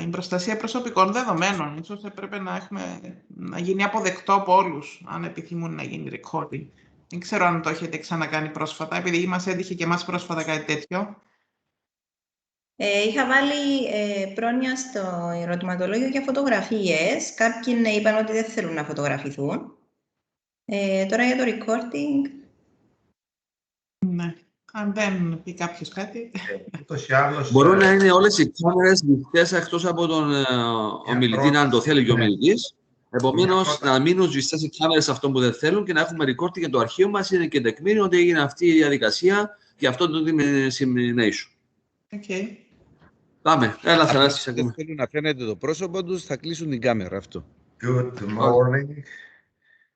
η προστασία προσωπικών δεδομένων. Ίσως έπρεπε να γίνει αποδεκτό από όλους, αν επιθυμούν να γίνει recording. Δεν ξέρω αν το έχετε ξανακάνει πρόσφατα, επειδή μας έτυχε και εμάς πρόσφατα κάτι τέτοιο. Είχα βάλει πρόνοια στο ερωτηματολόγιο για φωτογραφίες. Κάποιοι ναι, είπαν ότι δεν θέλουν να φωτογραφηθούν. Τώρα για το recording... Ναι. Αν δεν πει κάποιος κάτι... Μπορούν να είναι όλες οι κάμερες μυστές εκτός από τον ομιλητή, αν το θέλει και ο ομιλητής. Επομένως, να μείνουν σβηστές οι κάμερες αυτών που δεν θέλουν και να έχουμε recording για το αρχείο μας. Είναι και τεκμήριο ότι έγινε αυτή η διαδικασία και αυτό το dissemination. Okay. Πάμε. Έλα, Θανάση. Αν δεν θέλουν να φαίνεται το πρόσωπο τους, θα κλείσουν την κάμερα αυτό. Good morning.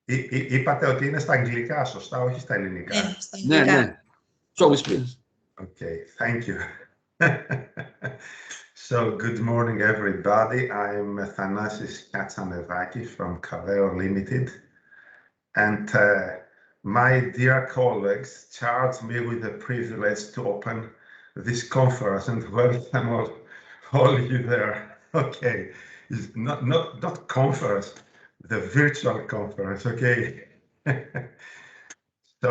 Είπατε ότι είναι στα αγγλικά, σωστά, όχι στα ελληνικά. Ναι, ναι. So we speak. Okay, thank you. So, good morning, everybody. I'm Thanasis Katsanevaki from Caveo Limited. And my dear colleagues charged me with the privilege to open this conference and welcome all you there. Okay, it's not conference, the virtual conference, okay? So,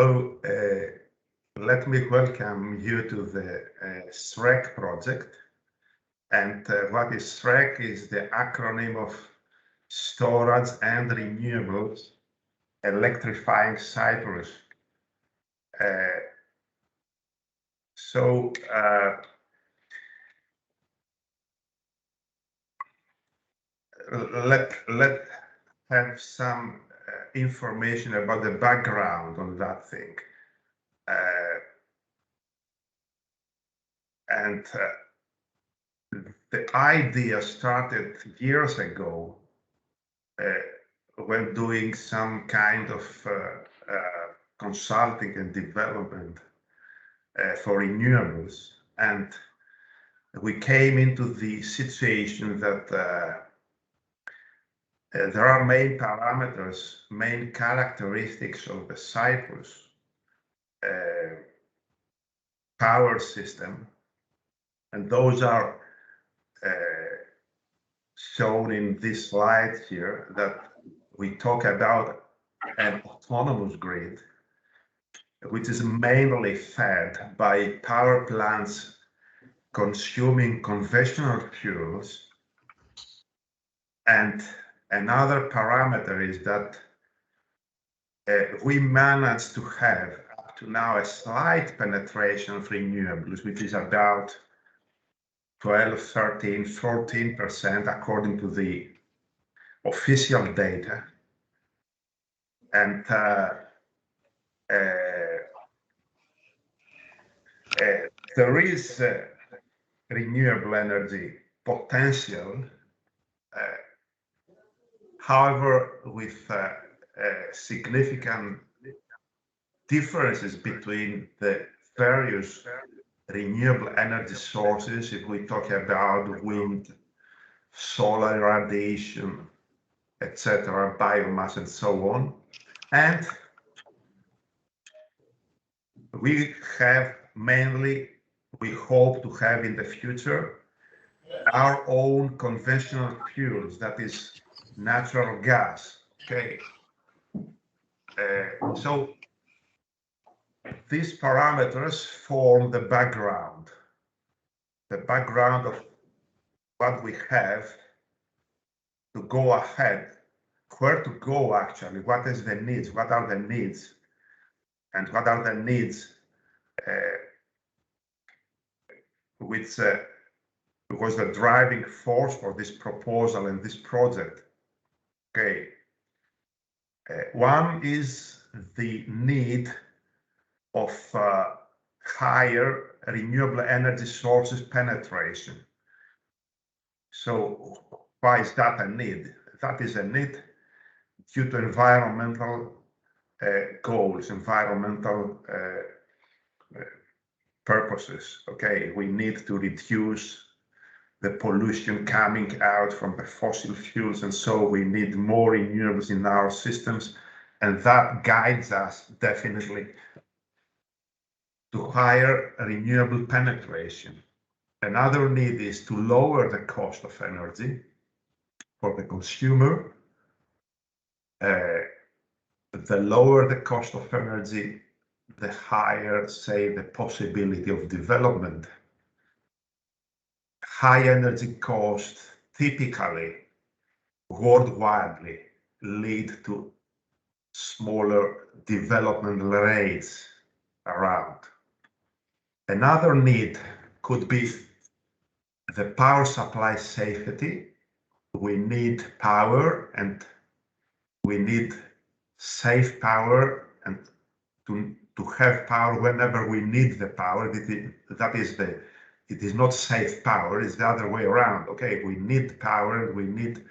let me welcome you to the SREC project. And what is SREC is the acronym of Storage and Renewables Electrifying Cyprus. Let's have some information about the background on that thing. The idea started years ago when doing some kind of consulting and development for renewables. And we came into the situation that there are main parameters, main characteristics of the Cyprus power system, and those are shown in this slide here, that we talk about an autonomous grid, which is mainly fed by power plants consuming conventional fuels. And another parameter is that we managed to have up to now a slight penetration of renewables, which is about 12, 13, 14% according to the official data. And there is renewable energy potential, however, with significant differences between the various renewable energy sources, if we talk about wind, solar radiation, etc., biomass, and so on. And we have mainly, we hope to have in the future, our own conventional fuels, that is natural gas, okay? So these parameters form the background of what we have to go ahead, where to go actually, what is the needs, what are the needs, and what are the needs which was the driving force for this proposal and this project. Okay, one is the need of higher renewable energy sources penetration. So why is that a need? That is a need due to environmental goals, environmental purposes. Okay, we need to reduce the pollution coming out from the fossil fuels, and so we need more renewables in our systems, and that guides us definitely to higher renewable penetration. Another need is to lower the cost of energy for the consumer. The lower the cost of energy, the higher, say, the possibility of development. High energy costs typically, worldwide, lead to smaller development rates around. Another need could be the power supply safety. We need power and we need safe power, and to have power whenever we need the power. It is not safe power, it's the other way around. Okay, we need power and we need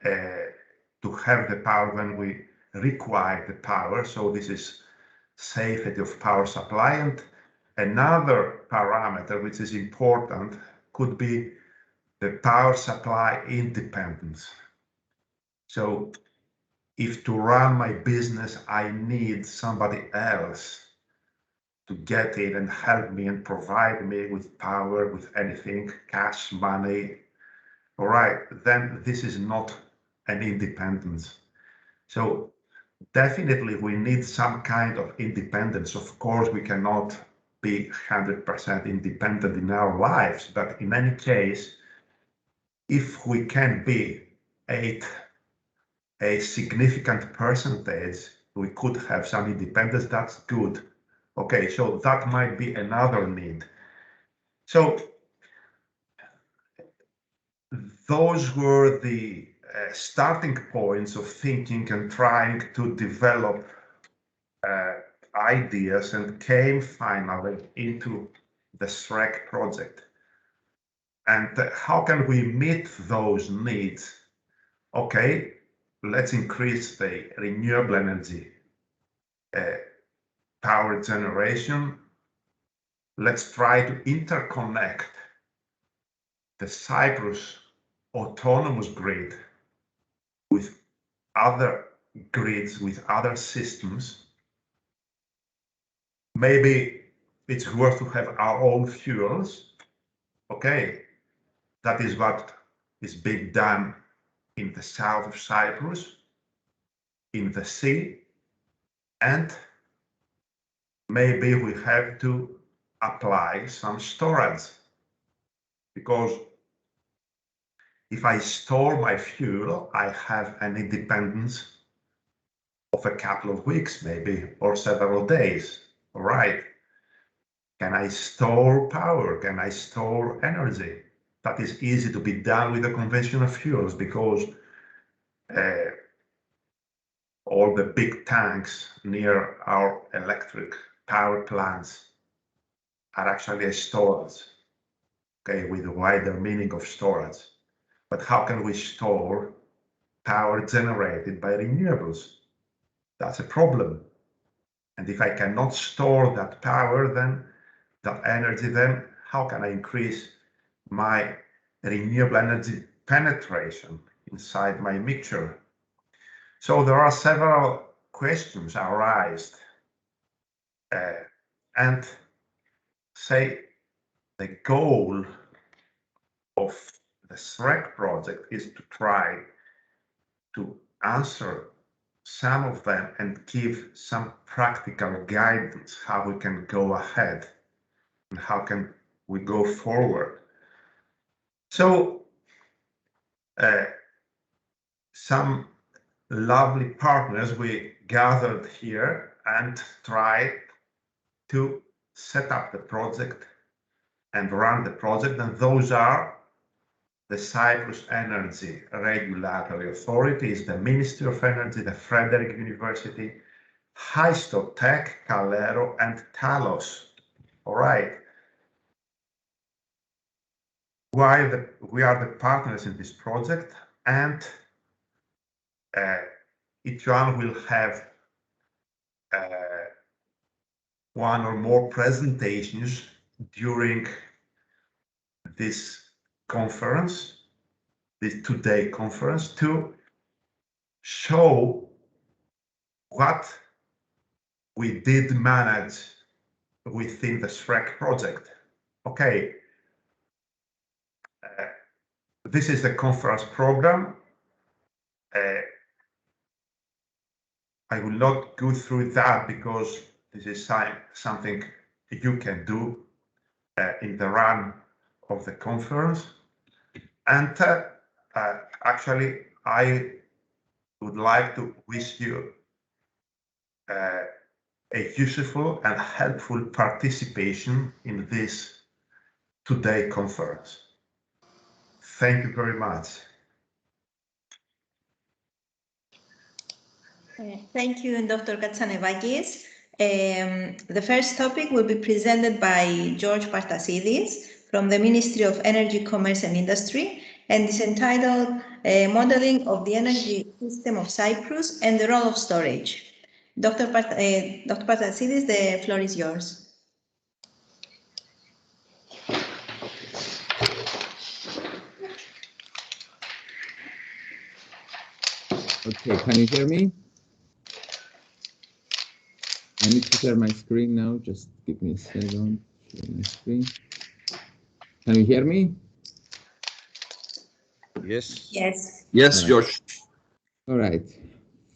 to have the power when we require the power. So this is safety of power supply. And another parameter which is important could be the power supply independence. So if to run my business, I need somebody else to get in and help me and provide me with power, with anything, cash, money, all right, then this is not an independence. So definitely we need some kind of independence. Of course, we cannot be 100% independent in our lives, but in any case, if we can be a significant percentage, we could have some independence, that's good. Okay, so that might be another need. So those were the starting points of thinking and trying to develop ideas, and came finally into the SREC project. And how can we meet those needs? Okay, let's increase the renewable energy power generation. Let's try to interconnect the Cyprus autonomous grid with other grids, with other systems. Maybe it's worth to have our own fuels. Okay, that is what is being done in the south of Cyprus, in the sea, and maybe we have to apply some storage, because if I store my fuel, I have an independence of a couple of weeks, maybe, or several days. All right. Can I store power? Can I store energy? That is easy to be done with the conventional fuels, because all the big tanks near our electric power plants are actually a storage, okay, with a wider meaning of storage. But how can we store power generated by renewables? That's a problem. And if I cannot store that power, then that energy, then how can I increase my renewable energy penetration inside my mixture? So there are several questions arised, and say the goal of the SREC project is to try to answer some of them and give some practical guidance how we can go ahead and how can we go forward. So some lovely partners we gathered here and tried to set up the project and run the project, and those are the Cyprus Energy Regulatory Authorities, the Ministry of Energy, the Frederick University, Hystotech, Calero, and Talos. All right. We are the partners in this project, and each one will have one or more presentations during this conference, this two-day conference, to show what we did manage within the SREC project. Okay, this is the conference program. I will not go through that because this is something you can do in the run of the conference. And actually, I would like to wish you a useful and helpful participation in this today conference. Thank you very much. Thank you, Dr. Katsanevakis. The first topic will be presented by George Partasidis from the Ministry of Energy, Commerce and Industry, and is entitled Modeling of the Energy System of Cyprus and the Role of Storage. Dr. Partasidis, the floor is yours. Okay, can you hear me? I need to share my screen now. Just give me a second. Share my screen. Can you hear me? Yes. Yes. Yes, George. All right.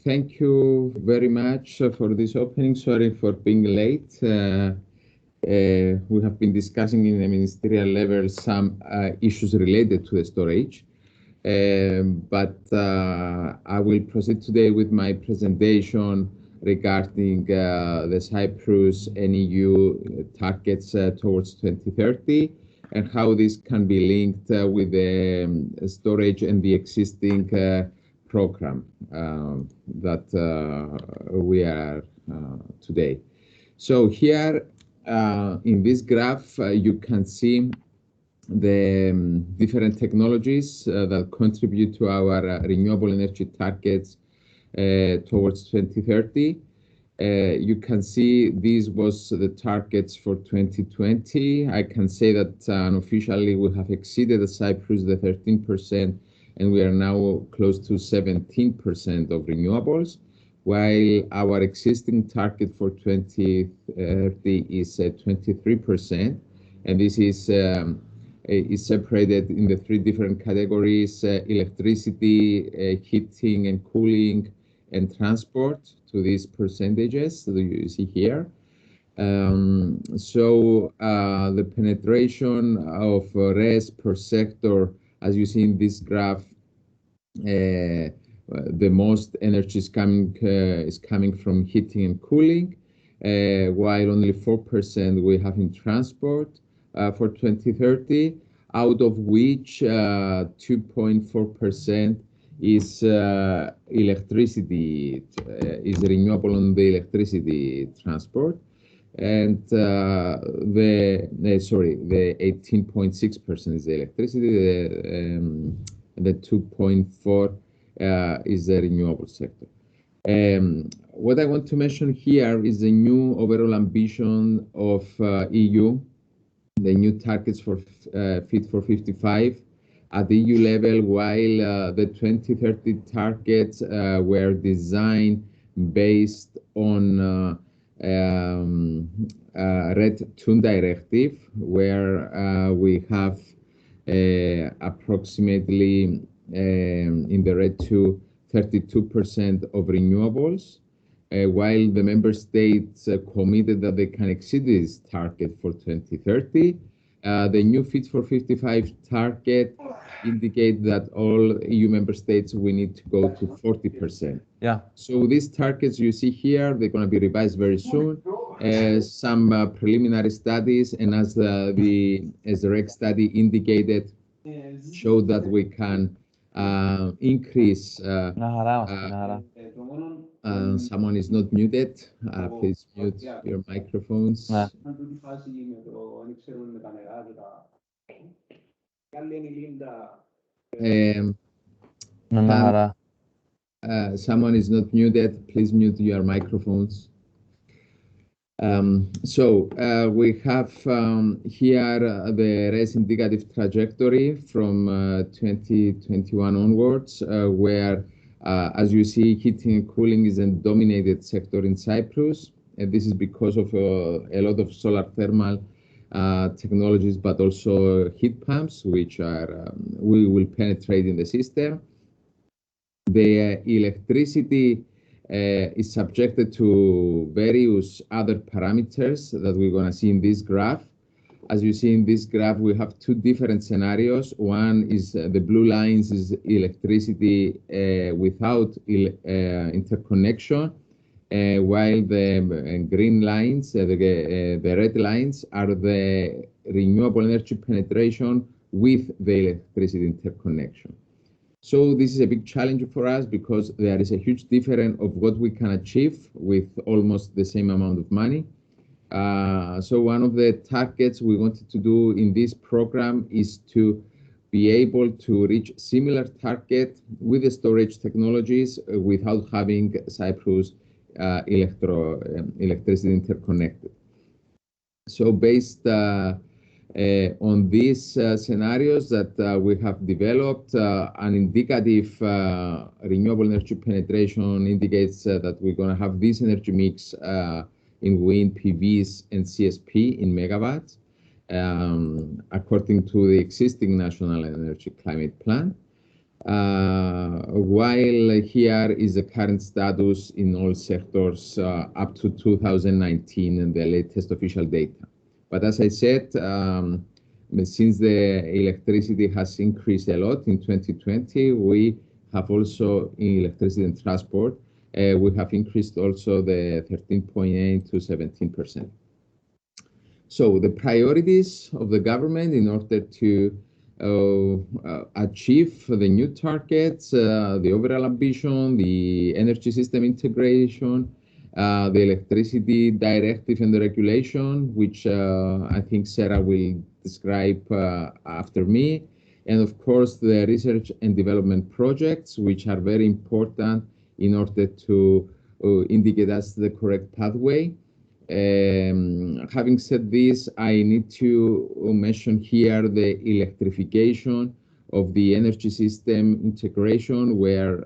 Thank you very much for this opening. Sorry for being late. We have been discussing in the ministerial level some issues related to the storage. But I will proceed today with my presentation regarding the Cyprus and EU targets towards 2030 and how this can be linked with the storage and the existing program that we are today. So here in this graph, you can see the different technologies that contribute to our renewable energy targets towards 2030. You can see these was the targets for 2020. I can say that unofficially we have exceeded the Cyprus the 13%, and we are now close to 17% of renewables, while our existing target for 2030 is 23%, and this is separated in the three different categories: electricity, heating and cooling, and transport to these percentages that you see here. So the penetration of RES per sector, as you see in this graph, the most energy is coming from heating and cooling, while only 4% we have in transport for 2030, out of which 2.4% is electricity, is renewable on the electricity transport, and the 18.6% is the electricity, the 2.4 is the renewable sector. What I want to mention here is the new overall ambition of EU, the new targets for Fit for 55 at the EU level, while the 2030 targets were designed based on RED II Directive, where we have approximately in the RED II 32% of renewables, while the member states committed that they can exceed this target for 2030. The new Fit for 55 target indicate that all EU member states we need to go to 40%. Yeah. So these targets you see here, they're going to be revised very soon. Some preliminary studies, and as the SREC study indicated, show that we can increase. Someone is not muted. Please mute your microphones. Someone is not muted. Please mute your microphones. So we have here the RES indicative trajectory from 2021 onwards, where, as you see, heating and cooling is a dominated sector in Cyprus, and this is because of a lot of solar thermal technologies, but also heat pumps, which are we will penetrate in the system. The electricity is subjected to various other parameters that we're going to see in this graph. As you see in this graph, we have two different scenarios. One is the blue lines is electricity without interconnection, while the green lines, the red lines, are the renewable energy penetration with the electricity interconnection. So this is a big challenge for us because there is a huge difference of what we can achieve with almost the same amount of money. So one of the targets we wanted to do in this program is to be able to reach similar target with the storage technologies without having Cyprus electricity interconnected. So based on these scenarios that we have developed, an indicative renewable energy penetration indicates that we're going to have this energy mix in wind, PVs, and CSP in megawatts, according to the existing National Energy Climate Plan. While here is the current status in all sectors up to 2019 and the latest official data. But as I said, since the electricity has increased a lot in 2020, we have also in electricity and transport, we have increased also the 13.8 to 17%. So the priorities of the government in order to achieve the new targets, the overall ambition, the energy system integration, the electricity directive and the regulation, which I think Sarah will describe after me, and of course the research and development projects, which are very important in order to indicate us the correct pathway. Having said this, I need to mention here the electrification of the energy system integration, where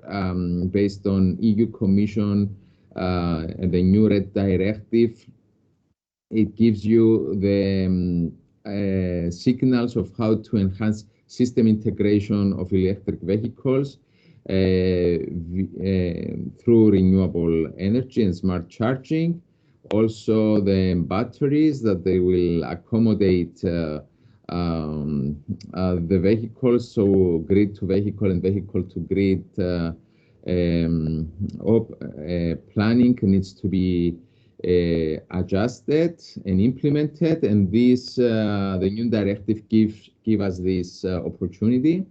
based on EU Commission and the new RED directive, it gives you the signals of how to enhance system integration of electric vehicles through renewable energy and smart charging. Also, the batteries that they will accommodate the vehicles, so grid to vehicle and vehicle to grid planning needs to be adjusted and implemented, and this the new directive give us this opportunity.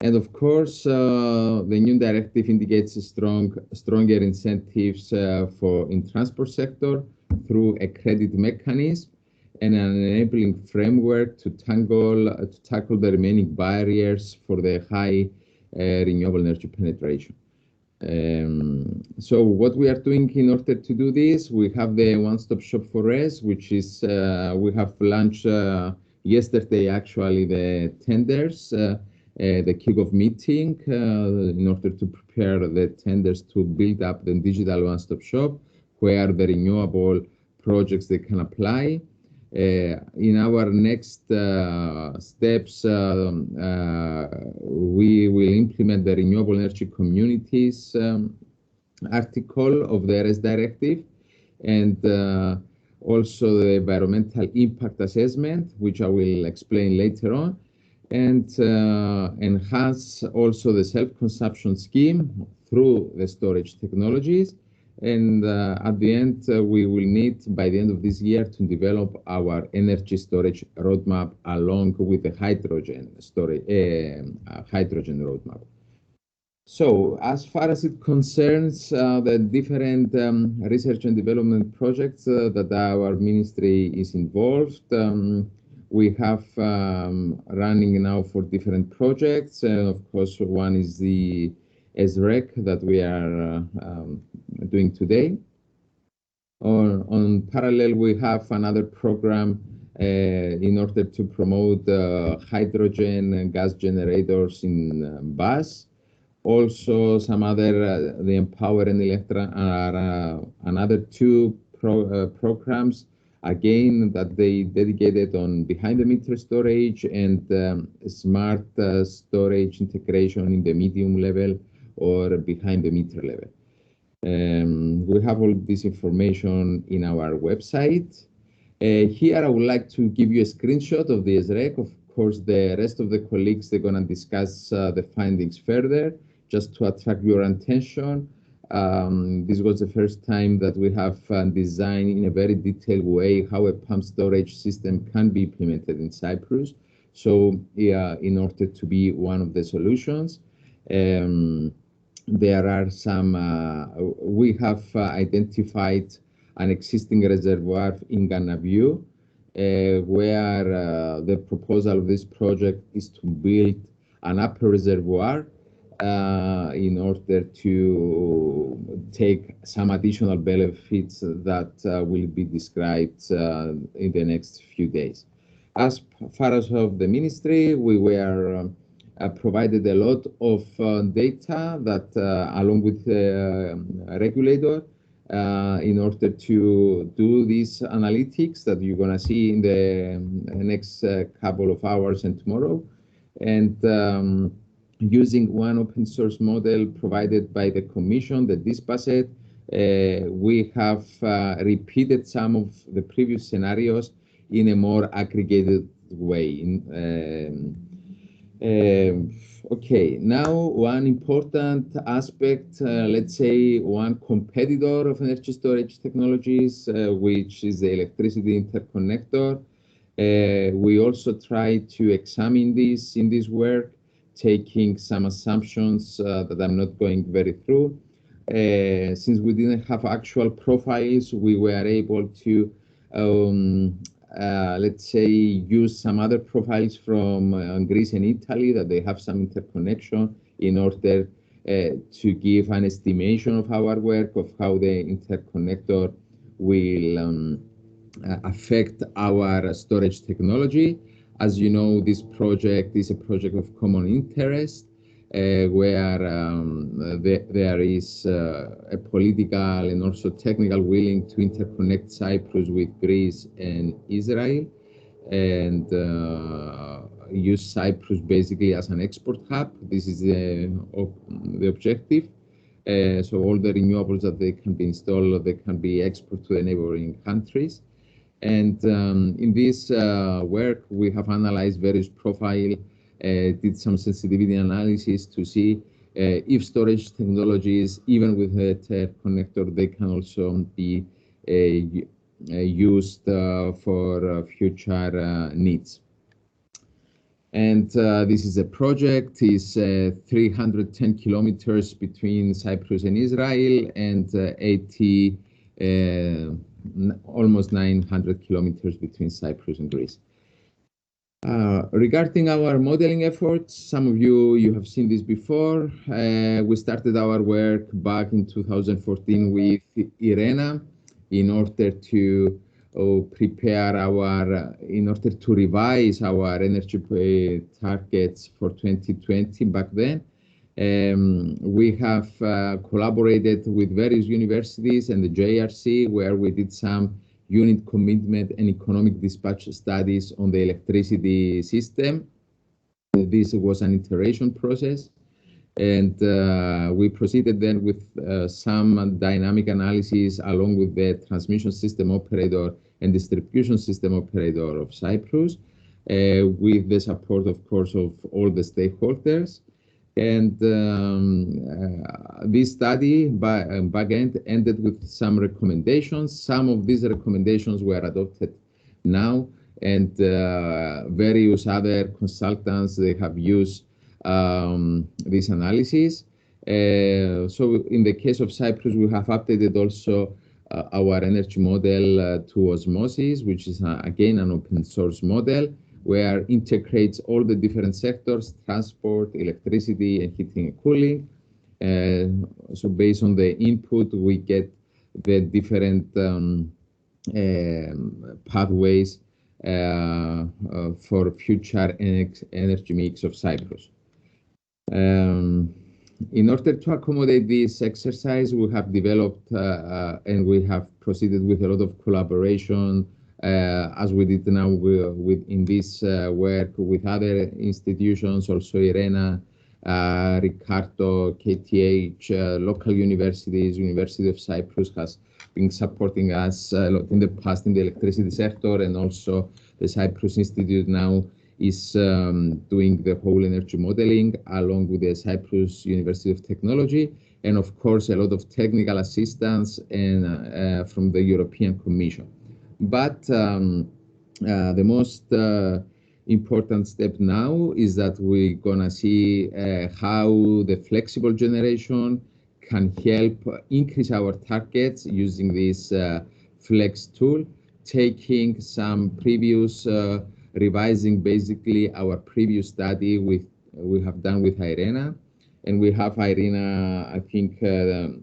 And of course, the new directive indicates stronger incentives for in transport sector through a credit mechanism and an enabling framework to tackle the remaining barriers for the high renewable energy penetration. So what we are doing in order to do this, we have the one-stop shop for us, which is we have launched yesterday actually the tenders, the kickoff meeting in order to prepare the tenders to build up the digital one-stop shop where the renewable projects they can apply. In our next steps, we will implement the renewable energy communities article of the RS directive, and also the environmental impact assessment, which I will explain later on, and enhance also the self-consumption scheme through the storage technologies. And at the end, we will need, by the end of this year, to develop our energy storage roadmap along with the hydrogen storage, hydrogen roadmap. So, as far as it concerns the different research and development projects that our ministry is involved, we have running now for different projects. Of course, one is the SREC that we are doing today. On parallel, we have another program in order to promote hydrogen and gas generators in bus. Also, some other, the Empower and Electra are another two programs again, that they dedicated on behind-the-meter storage and smart storage integration in the medium level or behind-the-meter level. We have all this information in our website. Here, I would like to give you a screenshot of the SREC. Of course, the rest of the colleagues, they're going to discuss the findings further, just to attract your attention. This was the first time that we have designed in a very detailed way how a pump storage system can be implemented in Cyprus. So in order to be one of the solutions, there are some, we have identified an existing reservoir in Ganaview, where the proposal of this project is to build an upper reservoir in order to take some additional benefits that will be described in the next few days. As far as of the ministry, we were provided a lot of data that, along with the regulator, in order to do these analytics that you're going to see in the next couple of hours and tomorrow. And using one open source model provided by the Commission, the DISPASET, we have repeated some of the previous scenarios in a more aggregated way. Okay, now one important aspect, let's say one competitor of energy storage technologies, which is the electricity interconnector. We also try to examine this in this work, taking some assumptions that I'm not going very through. Since we didn't have actual profiles, we were able to, let's say, use some other profiles from Greece and Italy that they have some interconnection in order to give an estimation of our work, of how the interconnector will affect our storage technology. As you know, this project is a project of common interest, where there is a political and also technical willing to interconnect Cyprus with Greece and Israel, and use Cyprus basically as an export hub. This is the objective. So all the renewables that they can be installed, they can be exported to the neighboring countries. And in this work, we have analyzed various profiles, did some sensitivity analysis to see if storage technologies, even with a connector, they can also be used for future needs. And this is a project, is 310 kilometers between Cyprus and Israel, and almost 900 kilometers between Cyprus and Greece. Regarding our modeling efforts, some of you have seen this before. We started our work back in 2014 with IRENA in order to prepare in order to revise our energy targets for 2020 back then. We have collaborated with various universities and the JRC, where we did some unit commitment and economic dispatch studies on the electricity system. This was an iteration process, and we proceeded then with some dynamic analysis along with the transmission system operator and distribution system operator of Cyprus, with the support, of course, of all the stakeholders. And this study back end ended with some recommendations. Some of these recommendations were adopted now, and various other consultants, they have used this analysis. So in the case of Cyprus, we have updated also our energy model to osmosis, which is again an open source model, where integrates all the different sectors, transport, electricity, and heating and cooling. So based on the input, we get the different pathways for future energy mix of Cyprus. In order to accommodate this exercise, we have developed and we have proceeded with a lot of collaboration as we did now in this work with other institutions, also IRENA, Ricardo, KTH, local universities, University of Cyprus has been supporting us a lot in the past in the electricity sector, and also the Cyprus Institute now is doing the whole energy modeling along with the Cyprus University of Technology, and of course a lot of technical assistance and from the European Commission. But the most important step now is that we're gonna see how the flexible generation can help increase our targets using this flex tool, taking some previous revising basically our previous study we have done with IRENA, and we have IRENA, I think,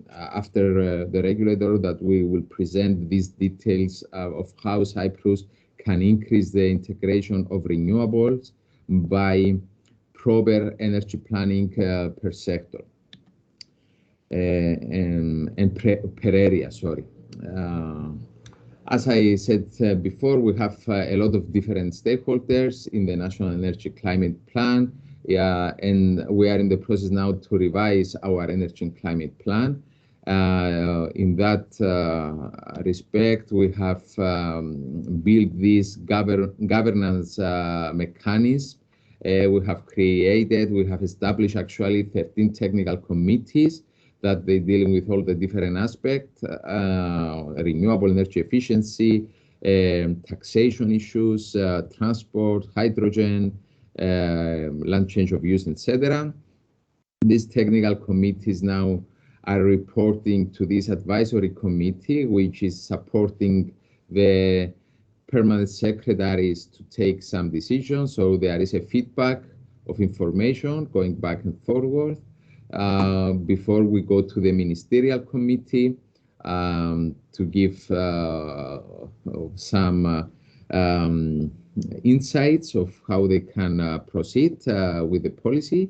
after the regulator, that we will present these details of how Cyprus can increase the integration of renewables by proper energy planning per sector and per area, sorry. As I said before, we have a lot of different stakeholders in the National Energy Climate Plan, and we are in the process now to revise our energy and climate plan. In that respect, we have built this governance mechanism. We have established actually 13 technical committees that they're dealing with all the different aspects, renewable energy efficiency, taxation issues, transport, hydrogen, land change of use, etc. These technical committees now are reporting to this advisory committee, which is supporting the permanent secretaries to take some decisions. So there is a feedback of information going back and forward before we go to the ministerial committee to give some insights of how they can proceed with the policy.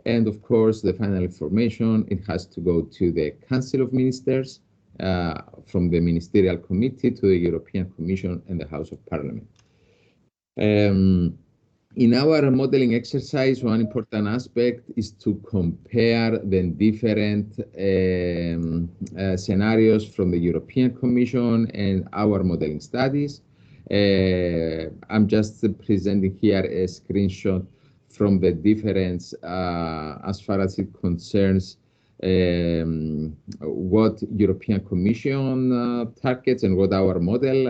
And of course, the final information, it has to go to the Council of Ministers, from the Ministerial Committee to the European Commission and the House of Parliament. In our modeling exercise, one important aspect is to compare the different scenarios from the European Commission and our modeling studies. I'm just presenting here a screenshot from the difference as far as it concerns what European Commission targets and what our model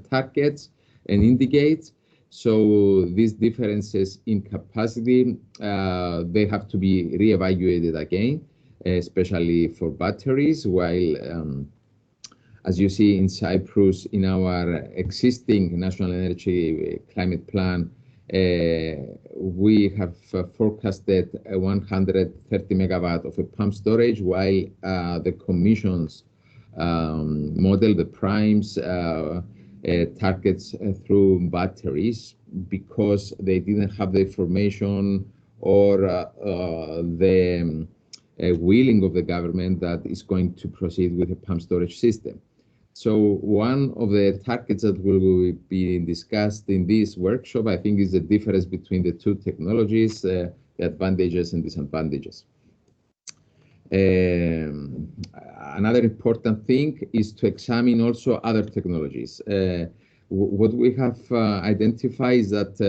targets and indicates. So these differences in capacity, they have to be reevaluated again, especially for batteries, while as you see in Cyprus, in our existing National Energy Climate Plan, we have forecasted 130 megawatt of a pump storage, while the Commission's model, the primes, targets through batteries, because they didn't have the information or the willing of the government that is going to proceed with a pump storage system. So one of the targets that will be discussed in this workshop, I think, is the difference between the two technologies, the advantages and disadvantages. Another important thing is to examine also other technologies. What we have identified is that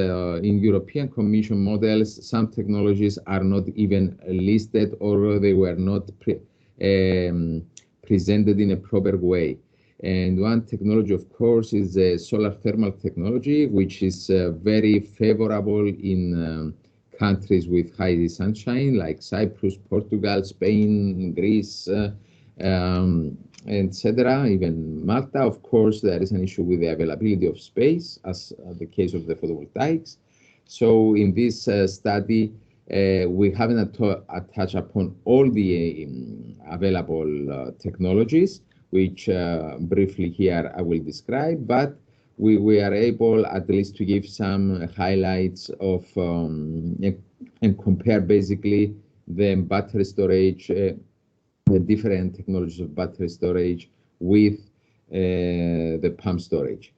in European Commission models, some technologies are not even listed, or they were not presented in a proper way. And one technology, of course, is the solar thermal technology, which is very favorable in countries with high sunshine, like Cyprus, Portugal, Spain, Greece, etc., even Malta. Of course, there is an issue with the availability of space, as the case of the photovoltaics. So in this study, we haven't touched upon all the available technologies, which briefly here I will describe, but we are able at least to give some highlights of and compare basically the battery storage, the different technologies of battery storage with the pump storage.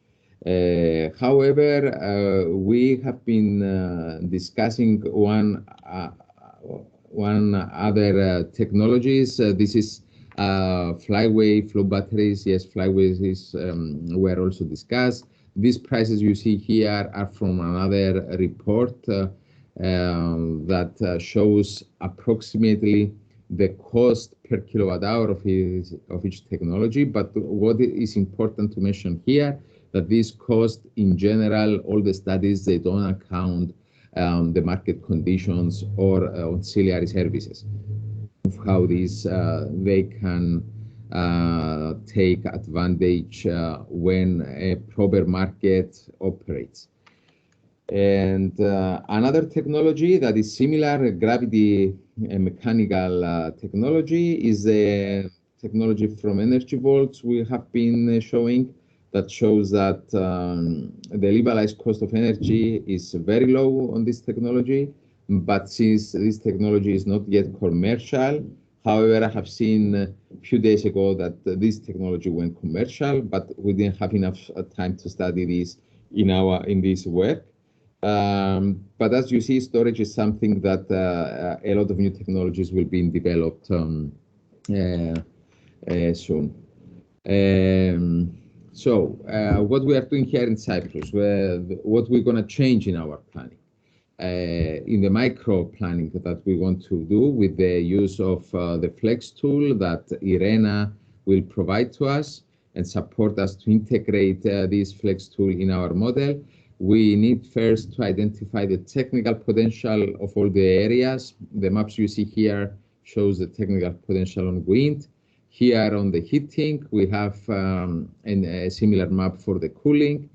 However, we have been discussing one other technologies. This is Flyway flow batteries. Yes, Flyways were also discussed. These prices you see here are from another report that shows approximately the cost per kilowatt hour of each technology. But what is important to mention here, that these costs in general, all the studies, they don't account the market conditions or auxiliary services of how these they can take advantage when a proper market operates. And another technology that is similar, gravity mechanical technology, is a technology from Energy Vaults we have been showing, that shows that the liberalized cost of energy is very low on this technology. But since this technology is not yet commercial, however, I have seen a few days ago that this technology went commercial, but we didn't have enough time to study this in this work. But as you see, storage is something that a lot of new technologies will be developed soon. So what we are doing here in Cyprus, what we're going to change in our planning, in the micro planning that we want to do with the use of the Flex tool that Irena will provide to us and support us to integrate this Flex tool in our model. We need first to identify the technical potential of all the areas. The maps you see here shows the technical potential on wind. Here on the heating, we have a similar map for the cooling.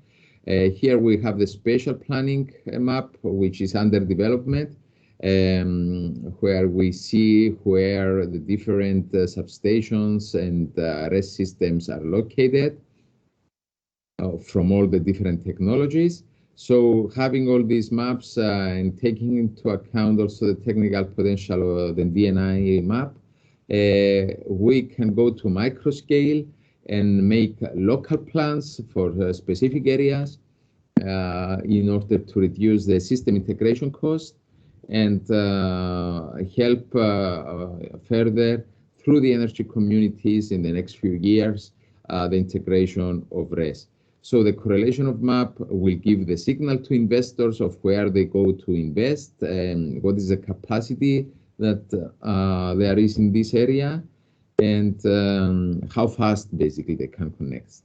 Here we have the spatial planning map, which is under development, where we see where the different substations and RES systems are located from all the different technologies. So having all these maps and taking into account also the technical potential of the DNI map, we can go to micro scale and make local plans for specific areas in order to reduce the system integration cost and help further through the energy communities in the next few years the integration of RES. So the correlation of map will give the signal to investors of where they go to invest and what is the capacity that there is in this area and how fast basically they can connect.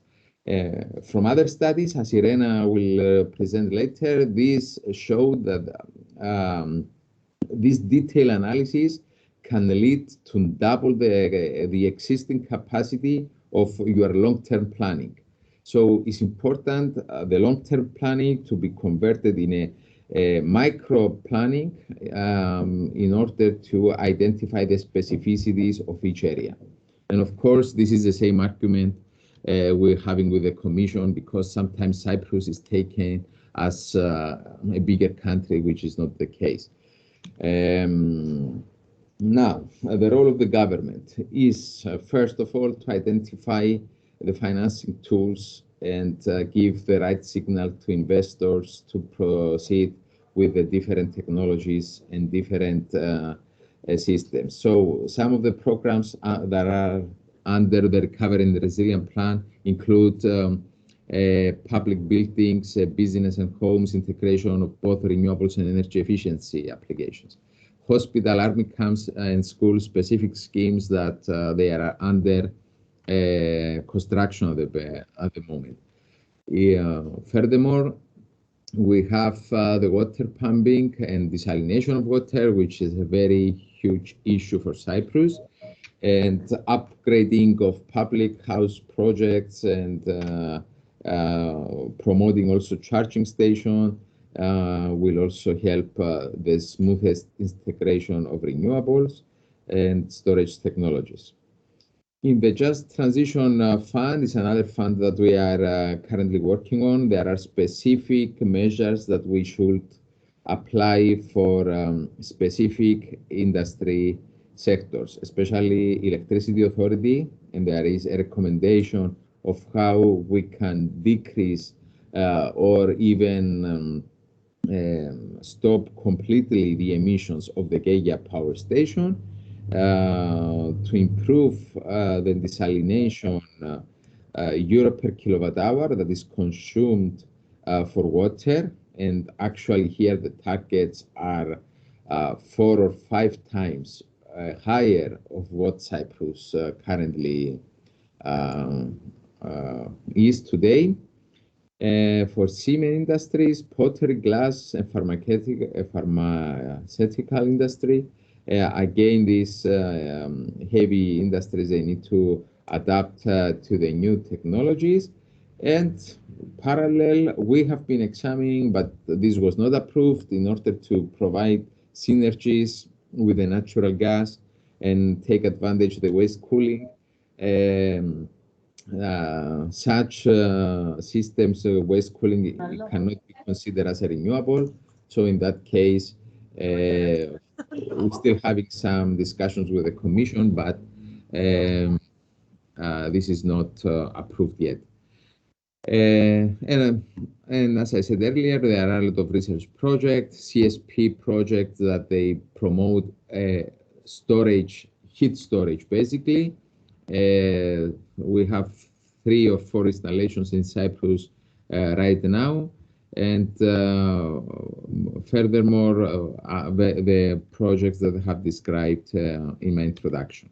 From other studies, as Irena will present later, these show that this detailed analysis can lead to double the existing capacity of your long-term planning. So it's important the long-term planning to be converted in a micro planning in order to identify the specificities of each area. And of course, this is the same argument we're having with the Commission, because sometimes Cyprus is taken as a bigger country, which is not the case. Now, the role of the government is, first of all, to identify the financing tools and give the right signal to investors to proceed with the different technologies and different systems. So some of the programs that are under the Recovery and Resilience Plan include public buildings, business and homes, integration of both renewables and energy efficiency applications. Hospital, army camps, and school-specific schemes that they are under construction at the moment. Furthermore, we have the water pumping and desalination of water, which is a very huge issue for Cyprus, and upgrading of public house projects and promoting also charging station will also help the smoothest integration of renewables and storage technologies. In the Just Transition Fund is another fund that we are currently working on. There are specific measures that we should apply for specific industry sectors, especially electricity authority, and there is a recommendation of how we can decrease or even stop completely the emissions of the Geia power station, to improve the desalination euro per kilowatt hour that is consumed for water. And actually here the targets are 4 or 5 times higher of what Cyprus currently is today. For cement industries, pottery, glass, and pharmaceutical industry, again, these heavy industries, they need to adapt to the new technologies. And parallel, we have been examining, but this was not approved, in order to provide synergies with the natural gas and take advantage of the waste cooling. Such systems, waste cooling, cannot be considered as a renewable. So in that case, we're still having some discussions with the Commission, but this is not approved yet. And as I said earlier, there are a lot of research projects, CSP projects, that they promote storage, heat storage, basically. We have 3 or 4 installations in Cyprus right now, and furthermore, the projects that I have described in my introduction.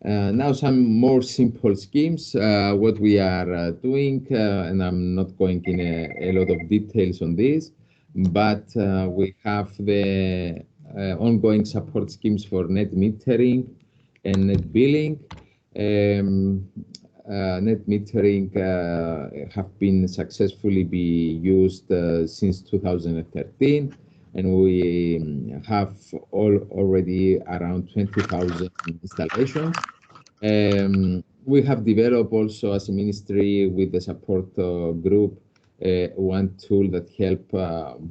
Now some more simple schemes, what we are doing, and I'm not going in a lot of details on this, but we have the ongoing support schemes for net metering and net billing. Net metering have been successfully used since 2013, and we have already around 20,000 installations. We have developed also as a ministry with the support group one tool that help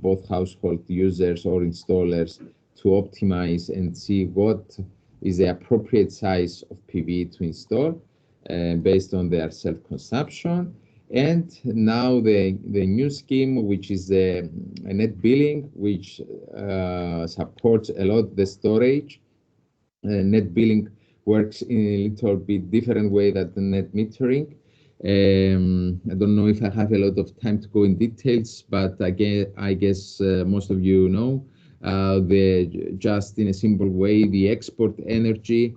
both household users or installers to optimize and see what is the appropriate size of PV to install based on their self-consumption. And now the new scheme, which is the net billing, which supports a lot the storage. Net billing works in a little bit different way than the net metering. I don't know if I have a lot of time to go in details, but again, I guess most of you know, just in a simple way, the export energy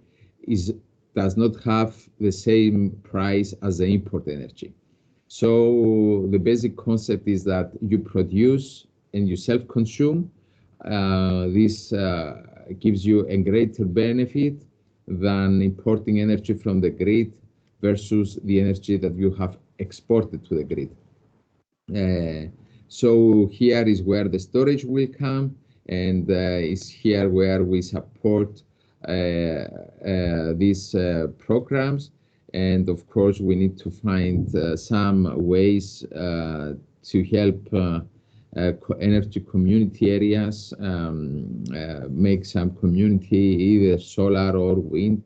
does not have the same price as the import energy. So the basic concept is that you produce and you self-consume. This gives you a greater benefit than importing energy from the grid versus the energy that you have exported to the grid. So here is where the storage will come, and is here where we support these programs. And of course, we need to find some ways to help energy community areas, make some community, either solar or wind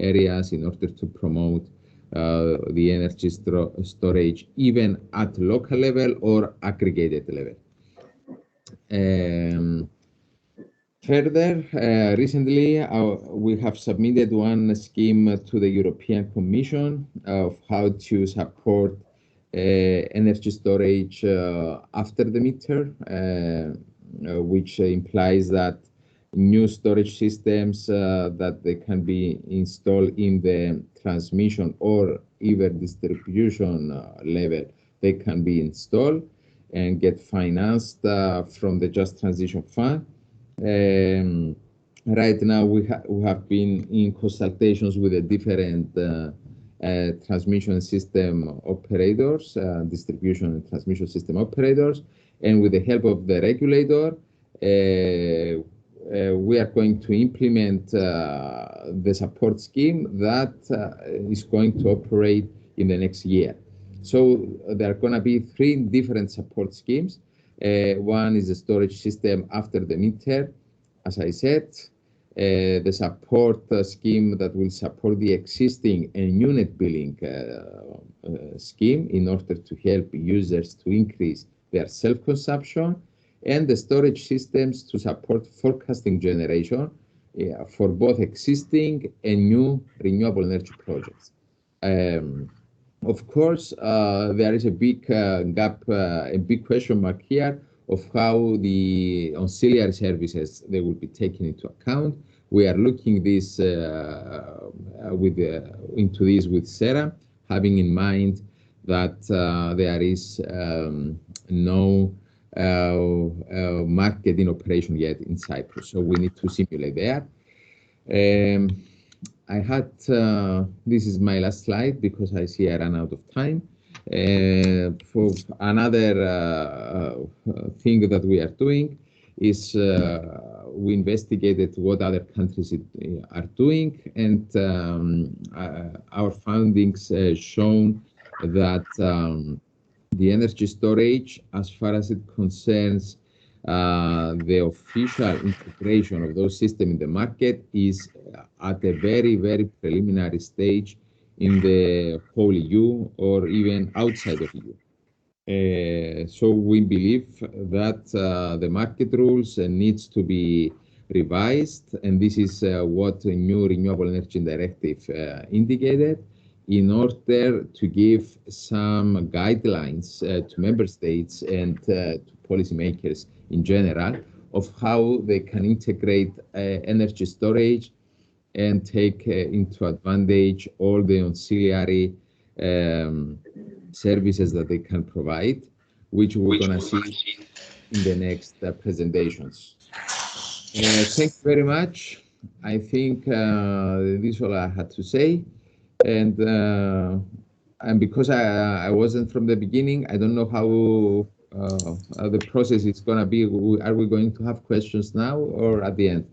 areas, in order to promote the energy storage, even at local level or aggregated level. Further, recently we have submitted one scheme to the European Commission of how to support energy storage after the meter, which implies that new storage systems that they can be installed in the transmission or even distribution level, they can be installed and get financed from the Just Transition Fund. Right now we have been in consultations with the different transmission system operators, distribution and transmission system operators, and with the help of the regulator, we are going to implement the support scheme that is going to operate in the next year. So there are going to be 3 different support schemes. One is the storage system after the meter, as I said. the support scheme that will support the existing and unit billing scheme in order to help users to increase their self-consumption, and the storage systems to support forecasting generation for both existing and new renewable energy projects. Of course, there is a big gap, a big question mark here of how the ancillary services they will be taken into account. We are looking this into this with SERA, having in mind that there is no market in operation yet in Cyprus, so we need to simulate there. I had, this is my last slide because I see I ran out of time. For another thing that we are doing is we investigated what other countries are doing, and our findings shown that the energy storage, as far as it concerns the official integration of those systems in the market, is at a very, very preliminary stage in the whole EU or even outside of EU. So we believe that the market rules needs to be revised, and this is what the new Renewable Energy Directive indicated, in order to give some guidelines to member states and to policymakers in general of how they can integrate energy storage and take into advantage all the ancillary services that they can provide, which we're going to see in the next presentations. Thank you very much. I think this is all I had to say. And because I wasn't from the beginning, I don't know how the process is going to be. Are we going to have questions now or at the end?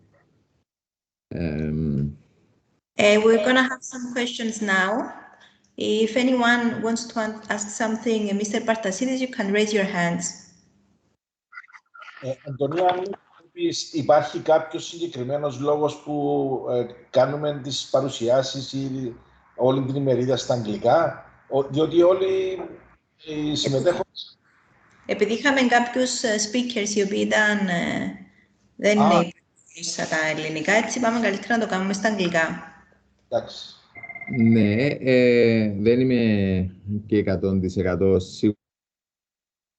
We're going to have some questions now. If anyone wants to ask something, Mr. Bartasidis, you can raise your hands. Αντωνία, υπάρχει κάποιος συγκεκριμένος λόγος που κάνουμε τις παρουσιάσεις ή όλη την ημερίδα στα αγγλικά, διότι όλοι οι συμμετέχοντες... Επειδή είχαμε κάποιους speakers οι οποίοι δεν είναι στα ελληνικά, έτσι πάμε καλύτερα να το κάνουμε στα αγγλικά. Εντάξει. Ναι, δεν είμαι και 100% σίγουρο.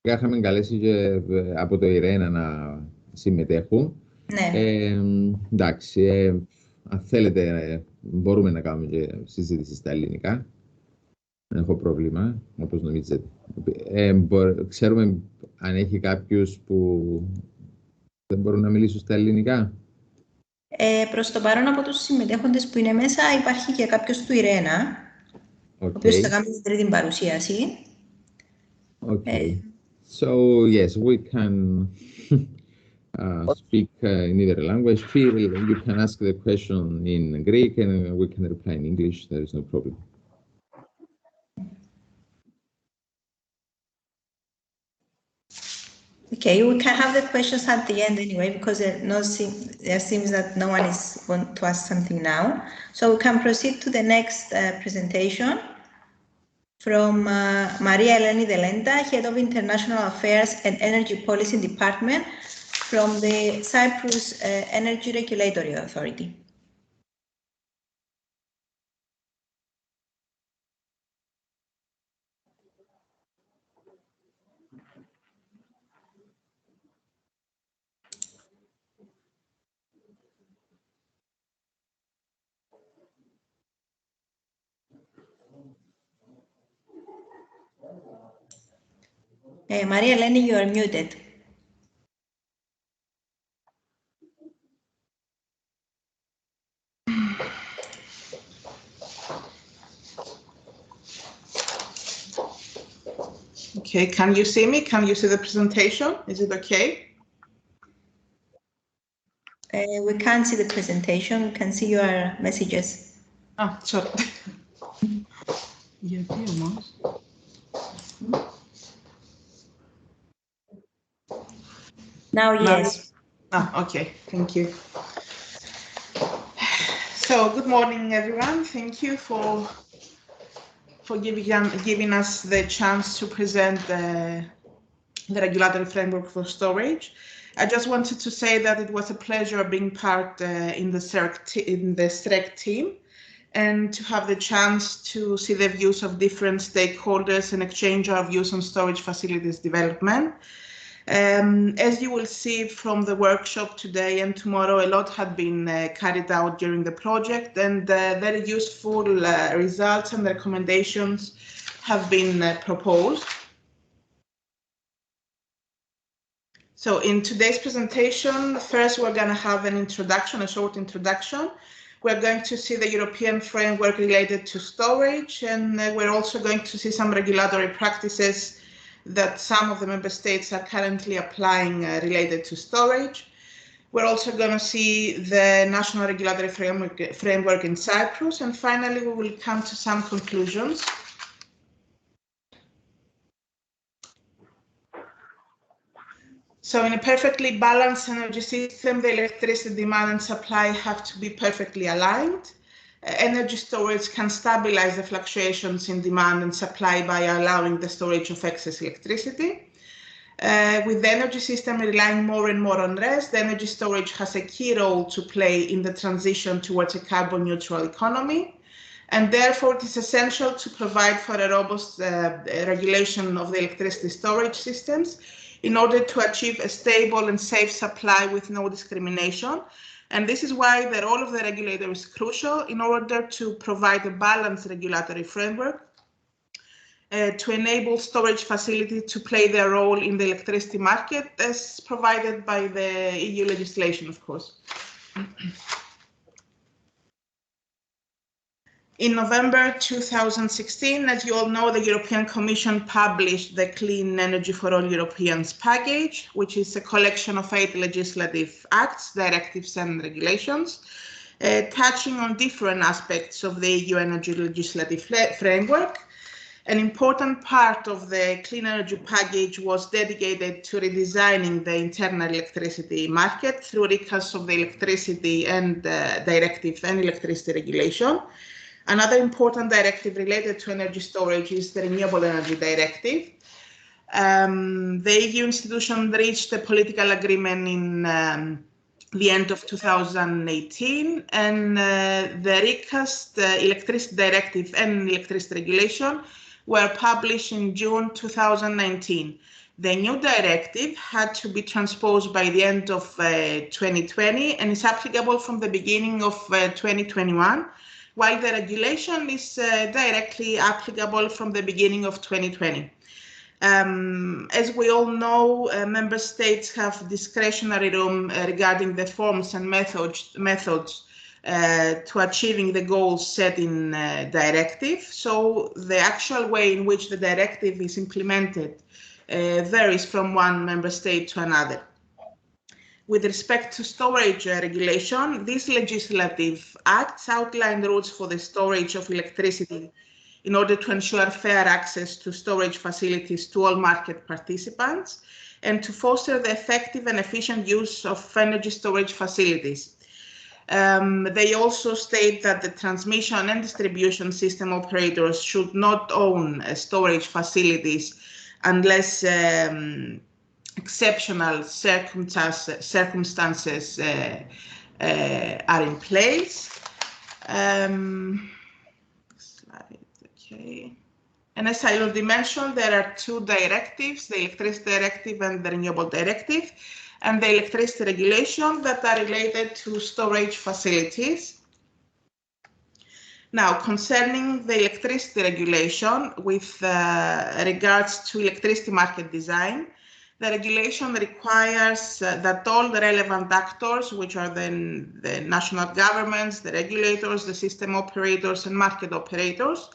Είχαμε καλέσει και από το Ιρένα να συμμετέχουν. Ναι. Εντάξει, αν θέλετε μπορούμε να κάνουμε και συζήτηση στα ελληνικά. Δεν έχω πρόβλημα, όπως νομίζετε. Ξέρουμε αν έχει κάποιους που δεν μπορούν να μιλήσουν στα ελληνικά. Προς το παρόν από τους συμμετέχοντες που είναι μέσα υπάρχει και κάποιος του Ιρένα, ο οποίος θα κάνει την τρίτη παρουσίαση. Okay. So, yes, we can speak in either language. Feel you can ask the question in Greek and we can reply in English. There is no problem. Okay, we can have the questions at the end anyway, because there seems that no one is going to ask something now. So we can proceed to the next presentation from Maria Eleni Delenda, Head of International Affairs and Energy Policy Department from the Cyprus Energy Regulatory Authority. Maria Eleni, you are muted. Okay, can you see me? Can you see the presentation? Is it okay? We can't see the presentation. We can see your messages. Ah, sorry. Now, yes. Ah, okay, thank you. So good morning, everyone. Thank you for giving us the chance to present the regulatory framework for storage. I just wanted to say that it was a pleasure being part in the SREC team and to have the chance to see the views of different stakeholders and exchange our views on storage facilities development. As you will see from the workshop today and tomorrow, a lot had been carried out during the project, and very useful results and recommendations have been proposed. So in today's presentation, first we're going to have an introduction, a short introduction. We're going to see the European framework related to storage, and we're also going to see some regulatory practices that some of the member states are currently applying related to storage. We're also going to see the national regulatory framework in Cyprus, and finally we will come to some conclusions. So in a perfectly balanced energy system, the electricity demand and supply have to be perfectly aligned. Energy storage can stabilize the fluctuations in demand and supply by allowing the storage of excess electricity. With the energy system relying more and more on rest, the energy storage has a key role to play in the transition towards a carbon neutral economy. And therefore, it is essential to provide for a robust regulation of the electricity storage systems in order to achieve a stable and safe supply with no discrimination. And this is why the role of the regulator is crucial in order to provide a balanced regulatory framework to enable storage facilities to play their role in the electricity market as provided by the EU legislation, of course. In November 2016, as you all know, the European Commission published the Clean Energy for All Europeans package, which is a collection of 8 legislative acts, directives and regulations, touching on different aspects of the EU energy legislative framework. An important part of the Clean Energy package was dedicated to redesigning the internal electricity market through recast of the electricity and directive and electricity regulation. Another important directive related to energy storage is the Renewable Energy Directive. The EU institution reached a political agreement in the end of 2018, and the recast Electricity Directive and Electricity Regulation were published in June 2019. The new directive had to be transposed by the end of 2020 and is applicable from the beginning of 2021. While the regulation is directly applicable from the beginning of 2020. As we all know, member states have discretionary room regarding the forms and methods to achieving the goals set in directive. So the actual way in which the directive is implemented varies from one member state to another. With respect to storage regulation, these legislative acts outline rules for the storage of electricity in order to ensure fair access to storage facilities to all market participants and to foster the effective and efficient use of energy storage facilities. They also state that the transmission and distribution system operators should not own storage facilities unless exceptional circumstances are in place. Okay. And as I already mentioned, there are 2 directives, the Electricity Directive and the Renewable Directive, and the Electricity Regulation that are related to storage facilities. Now, concerning the Electricity Regulation with regards to electricity market design, the regulation requires that all the relevant actors, which are the national governments, the regulators, the system operators, and market operators,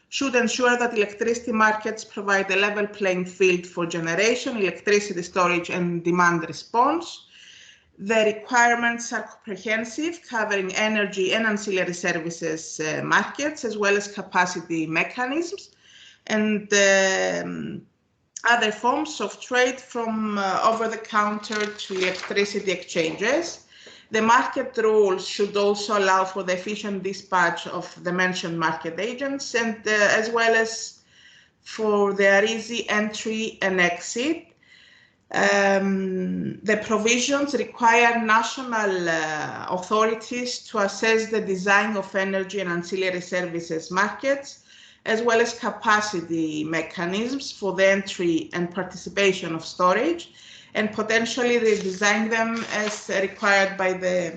should ensure that electricity markets provide a level playing field for generation, electricity storage, and demand response. The requirements are comprehensive, covering energy and ancillary services markets, as well as capacity mechanisms, and other forms of trade from over-the-counter to electricity exchanges. The market rules should also allow for the efficient dispatch of the mentioned market agents, and as well as for their easy entry and exit. The provisions require national authorities to assess the design of energy and ancillary services markets, as well as capacity mechanisms for the entry and participation of storage, and potentially redesign them as required by the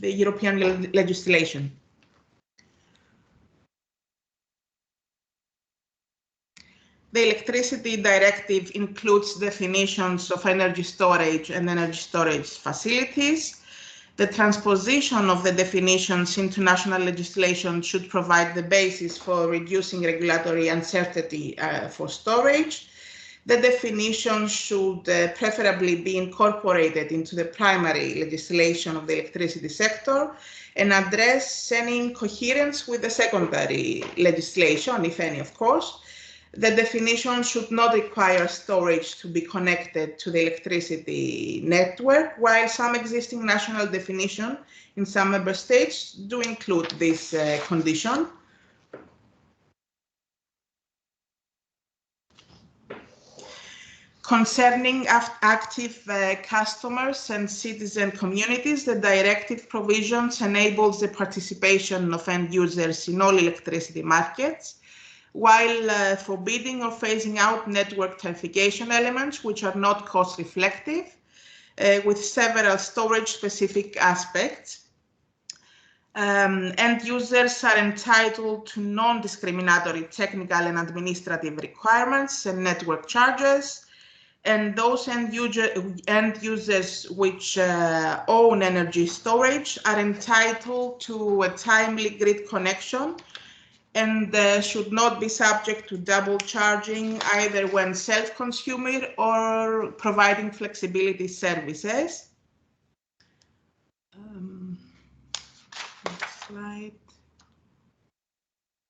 European legislation. The Electricity Directive includes definitions of energy storage and energy storage facilities. The transposition of the definitions into national legislation should provide the basis for reducing regulatory uncertainty for storage. The definition should preferably be incorporated into the primary legislation of the electricity sector and address any incoherence with the secondary legislation, if any, of course. The definition should not require storage to be connected to the electricity network, while some existing national definitions in some member states do include this condition. Concerning active customers and citizen communities, the directive provisions enables the participation of end users in all electricity markets, while forbidding or phasing out network tarification elements which are not cost reflective, with several storage-specific aspects. End users are entitled to non-discriminatory technical and administrative requirements and network charges, and those end users which own energy storage are entitled to a timely grid connection and should not be subject to double charging either when self-consuming or providing flexibility services. Next slide.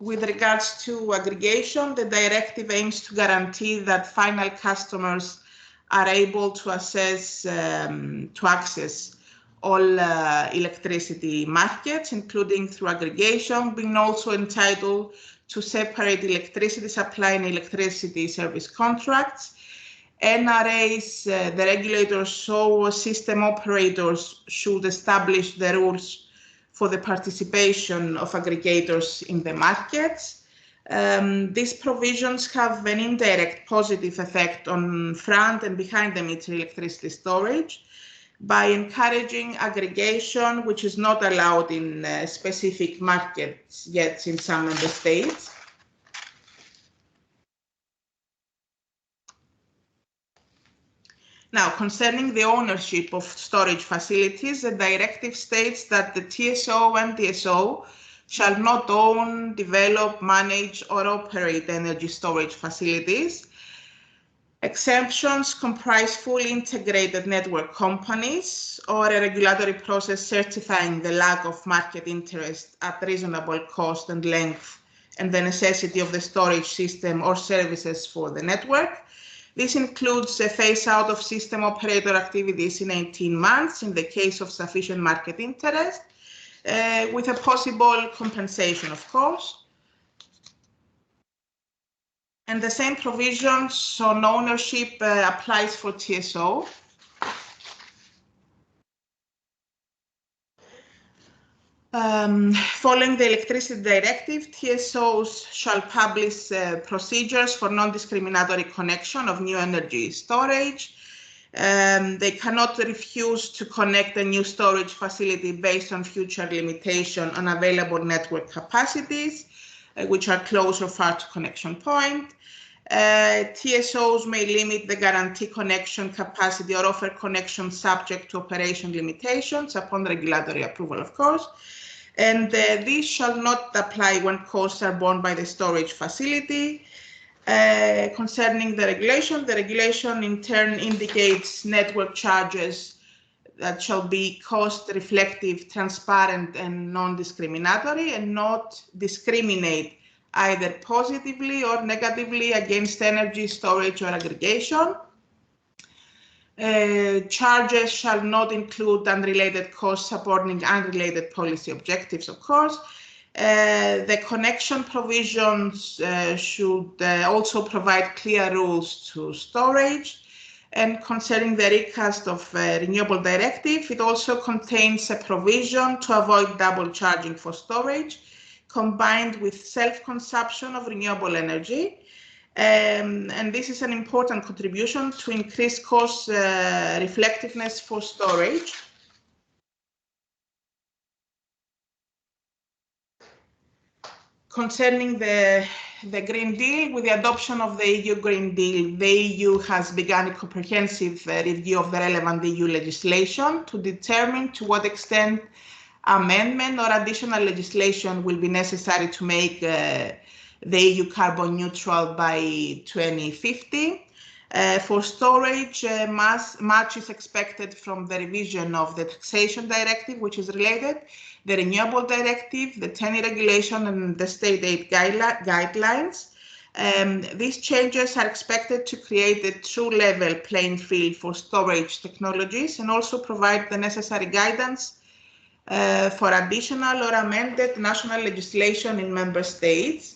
With regards to aggregation, the directive aims to guarantee that final customers are able to access all electricity markets, including through aggregation, being also entitled to separate electricity supply and electricity service contracts. NRAs, the regulators, so system operators should establish the rules for the participation of aggregators in the markets. These provisions have an indirect positive effect on front and behind the meter electricity storage by encouraging aggregation, which is not allowed in specific markets yet in some member states. Now, concerning the ownership of storage facilities, the directive states that the TSO and DSO shall not own, develop, manage, or operate energy storage facilities. Exemptions comprise fully integrated network companies or a regulatory process certifying the lack of market interest at reasonable cost and length and the necessity of the storage system or services for the network. This includes a phase out of system operator activities in 18 months in the case of sufficient market interest, with a possible compensation, of course. And the same provisions on ownership applies for TSO. Following the Electricity Directive, TSOs shall publish procedures for non-discriminatory connection of new energy storage. They cannot refuse to connect a new storage facility based on future limitation on available network capacities, which are close or far to connection point. TSOs may limit the guarantee connection capacity or offer connection subject to operation limitations upon regulatory approval, of course. And these shall not apply when costs are borne by the storage facility. Concerning the regulation in turn indicates network charges that shall be cost reflective, transparent, and non-discriminatory, and not discriminate either positively or negatively against energy storage or aggregation. Charges shall not include unrelated costs supporting unrelated policy objectives, of course. The connection provisions should also provide clear rules to storage. And concerning the recast of Renewable Directive, it also contains a provision to avoid double charging for storage, combined with self-consumption of renewable energy. And this is an important contribution to increase cost reflectiveness for storage. Concerning the Green Deal, with the adoption of the EU Green Deal, the EU has begun a comprehensive review of the relevant EU legislation to determine to what extent amendment or additional legislation will be necessary to make the EU carbon neutral by 2050. For storage, much is expected from the revision of the Taxation Directive, which is related, the Renewable Directive, the TENI regulation, and the state aid guidelines. These changes are expected to create a true level playing field for storage technologies and also provide the necessary guidance for additional or amended national legislation in member states.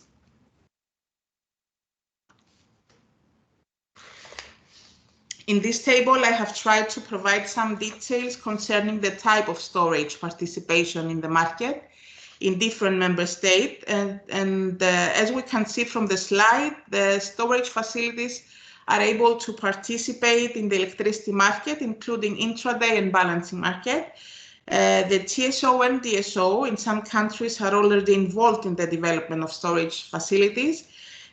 In this table, I have tried to provide some details concerning the type of storage participation in the market in different member states. And as we can see from the slide, the storage facilities are able to participate in the electricity market, including intraday and balancing market. The TSO and DSO in some countries are already involved in the development of storage facilities.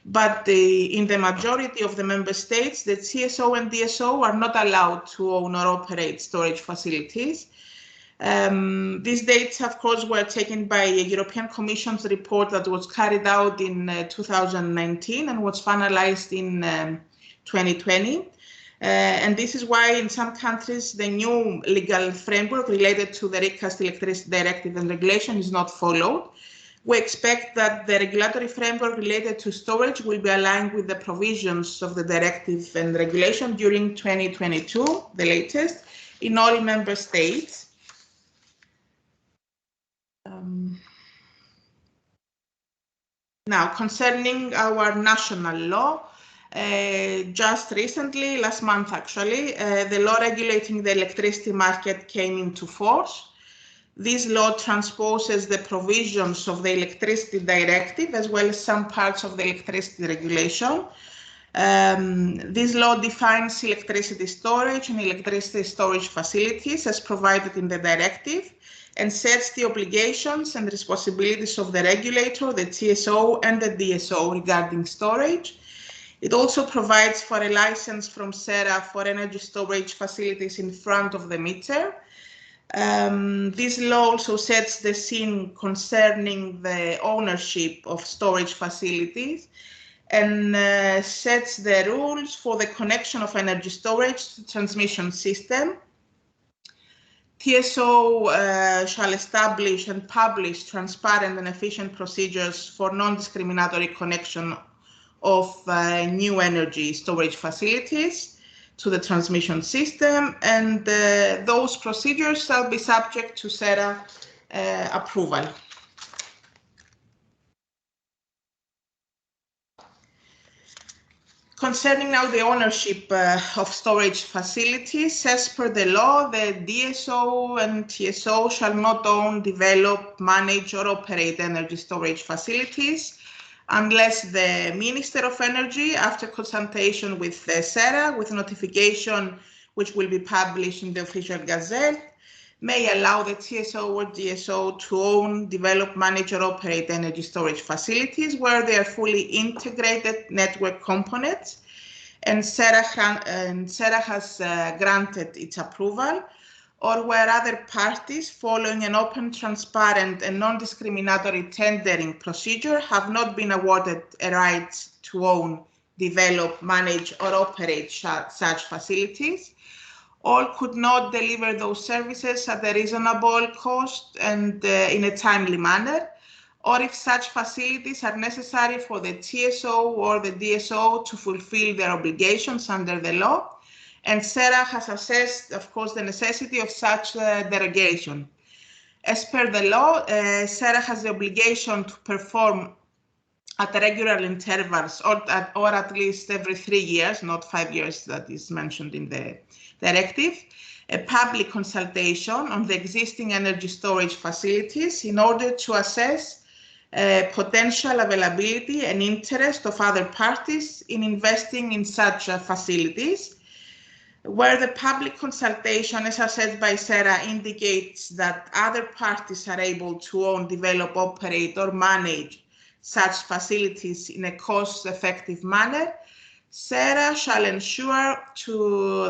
But in the majority of the member states, the TSO and DSO are not allowed to own or operate storage facilities. These dates, of course, were taken by a European Commission's report that was carried out in 2019 and was finalized in 2020. And this is why in some countries, the new legal framework related to the recast Electricity Directive and regulation is not followed. We expect that the regulatory framework related to storage will be aligned with the provisions of the directive and regulation during 2022, the latest, in all member states. Now, concerning our national law, just recently, last month actually, the law regulating the electricity market came into force. This law transposes the provisions of the Electricity Directive as well as some parts of the electricity regulation. This law defines electricity storage and electricity storage facilities as provided in the directive and sets the obligations and responsibilities of the regulator, the TSO and the DSO regarding storage. It also provides for a license from SERA for energy storage facilities in front of the meter. This law also sets the scene concerning the ownership of storage facilities and sets the rules for the connection of energy storage to the transmission system. TSO shall establish and publish transparent and efficient procedures for non-discriminatory connection of new energy storage facilities to the transmission system, and those procedures shall be subject to SERA approval. Concerning now the ownership of storage facilities, as per the law, the DSO and TSO shall not own, develop, manage or operate energy storage facilities unless the Minister of Energy, after consultation with SERA, with notification which will be published in the official gazette, may allow the TSO or DSO to own, develop, manage or operate energy storage facilities where they are fully integrated network components and SERA has granted its approval, or where other parties, following an open, transparent and non-discriminatory tendering procedure, have not been awarded a right to own, develop, manage or operate such facilities. All could not deliver those services at a reasonable cost and in a timely manner, or if such facilities are necessary for the TSO or the DSO to fulfill their obligations under the law, and SREC has assessed, of course, the necessity of such derogation. As per the law, SREC has the obligation to perform at regular intervals or at least every 3 years, not 5 years that is mentioned in the directive, a public consultation on the existing energy storage facilities in order to assess potential availability and interest of other parties in investing in such facilities, where the public consultation, as assessed by SREC, indicates that other parties are able to own, develop, operate, or manage such facilities in a cost-effective manner. SREC shall ensure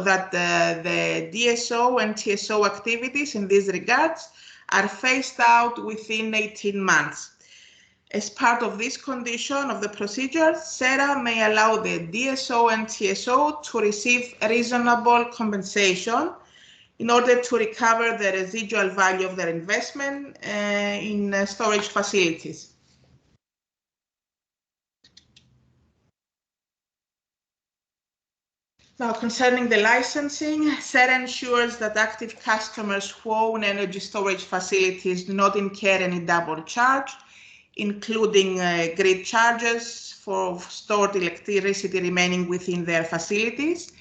that the DSO and TSO activities in these regards are phased out within 18 months. As part of this condition of the procedure, SREC may allow the DSO and TSO to receive reasonable compensation in order to recover the residual value of their investment in storage facilities. Now, concerning the licensing, SREC ensures that active customers who own energy storage facilities do not incur any double charge, including grid charges for stored electricity remaining within their facilities,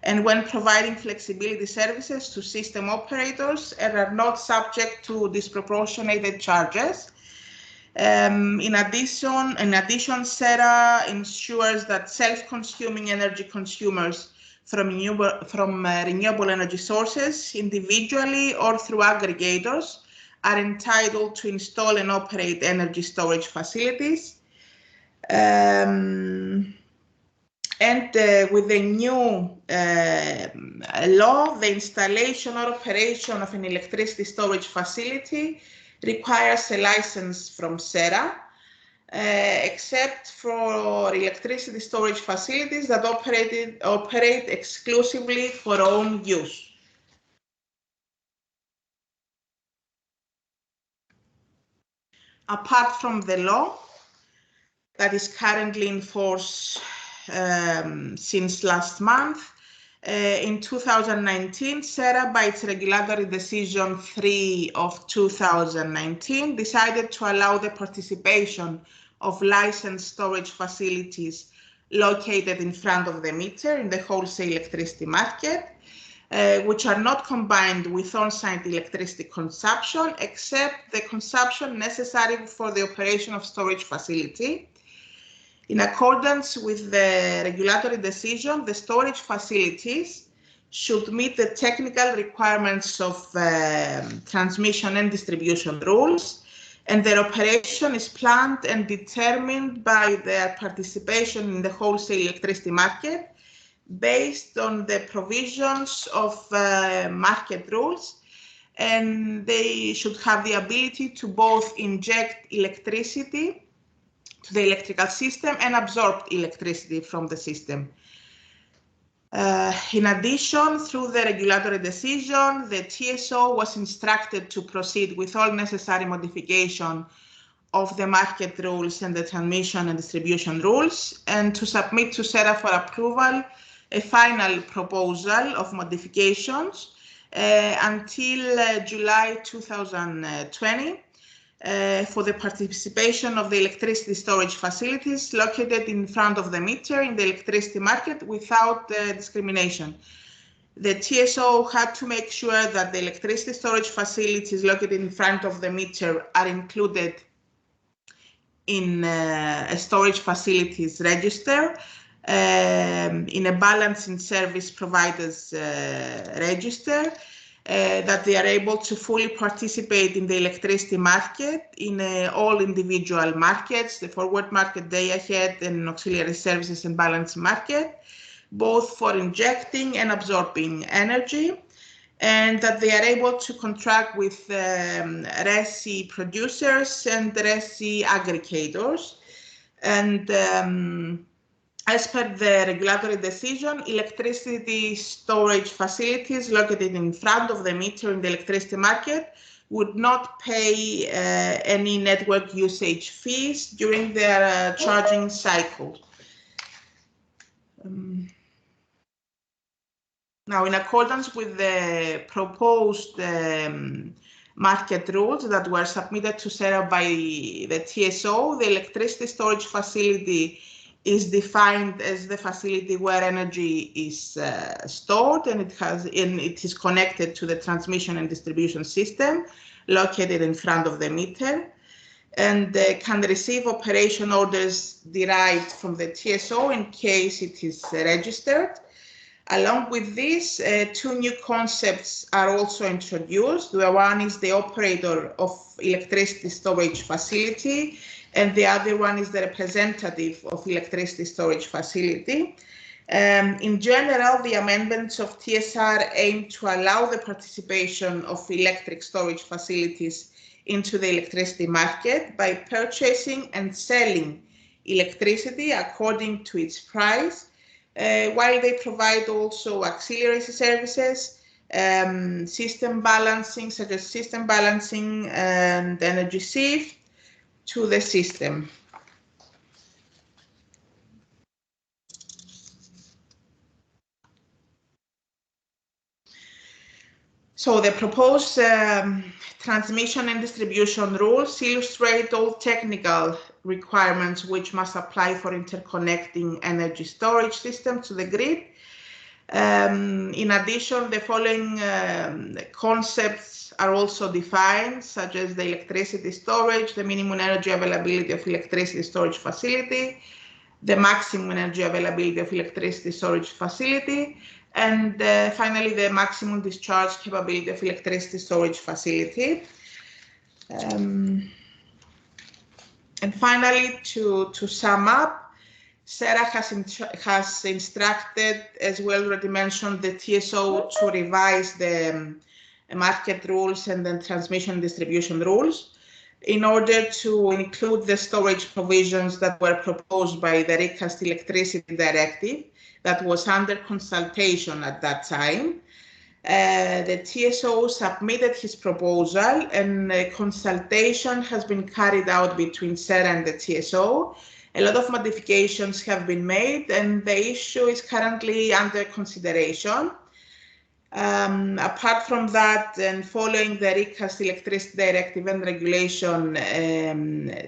and when providing flexibility services to system operators and are not subject to disproportionate charges. In addition, SREC ensures that self-consuming energy consumers from renewable energy sources, individually or through aggregators, are entitled to install and operate energy storage facilities. And with the new law, the installation or operation of an electricity storage facility requires a license from SREC, except for electricity storage facilities that operate exclusively for own use. Apart from the law that is currently in force since last month, in 2019, SREC, by its regulatory decision 3 of 2019, decided to allow the participation of licensed storage facilities located in front of the meter in the wholesale electricity market, which are not combined with on-site electricity consumption, except the consumption necessary for the operation of storage facility. In accordance with the regulatory decision, the storage facilities should meet the technical requirements of transmission and distribution rules, and their operation is planned and determined by their participation in the wholesale electricity market based on the provisions of market rules, and they should have the ability to both inject electricity to the electrical system and absorb electricity from the system. In addition, through the regulatory decision, the TSO was instructed to proceed with all necessary modification of the market rules and the transmission and distribution rules, and to submit to SREC for approval a final proposal of modifications until July 2020 for the participation of the electricity storage facilities located in front of the meter in the electricity market without discrimination. The TSO had to make sure that the electricity storage facilities located in front of the meter are included in a storage facilities register, in a balancing service providers register, that they are able to fully participate in the electricity market in all individual markets, the forward market, day ahead, and auxiliary services and balancing market, both for injecting and absorbing energy, and that they are able to contract with RESI producers and RESI aggregators. And as per the regulatory decision, electricity storage facilities located in front of the meter in the electricity market would not pay any network usage fees during their charging cycle. Now, in accordance with the proposed market rules that were submitted to SREC by the TSO, the electricity storage facility is defined as the facility where energy is stored, and it is connected to the transmission and distribution system located in front of the meter, and can receive operation orders derived from the TSO in case it is registered. Along with this, two new concepts are also introduced. The one is the operator of electricity storage facility, and the other one is the representative of electricity storage facility. In general, the amendments of TSR aim to allow the participation of electric storage facilities into the electricity market by purchasing and selling electricity according to its price, while they provide also auxiliary services, system balancing, such as system balancing and energy shift to the system. So the proposed transmission and distribution rules illustrate all technical requirements which must apply for interconnecting energy storage systems to the grid. In addition, the following concepts are also defined, such as the electricity storage, the minimum energy availability of electricity storage facility, the maximum energy availability of electricity storage facility, and finally, the maximum discharge capability of electricity storage facility. And finally, to sum up, SREC has instructed, as we already mentioned, the TSO to revise the market rules and the transmission and distribution rules in order to include the storage provisions that were proposed by the recast Electricity Directive that was under consultation at that time. The TSO submitted his proposal, and a consultation has been carried out between SREC and the TSO. A lot of modifications have been made, and the issue is currently under consideration. Apart from that, and following the recast Electricity Directive and Regulation,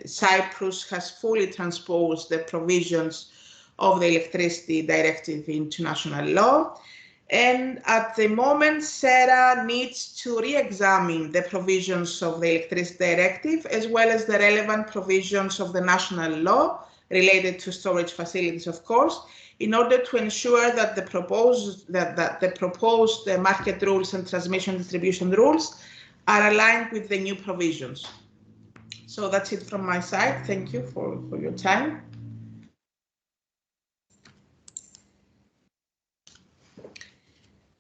Cyprus has fully transposed the provisions of the Electricity Directive into national law. And at the moment, SREC needs to re-examine the provisions of the Electricity Directive, as well as the relevant provisions of the national law related to storage facilities, of course, in order to ensure that the proposed market rules and transmission distribution rules are aligned with the new provisions. So that's it from my side. Thank you for your time.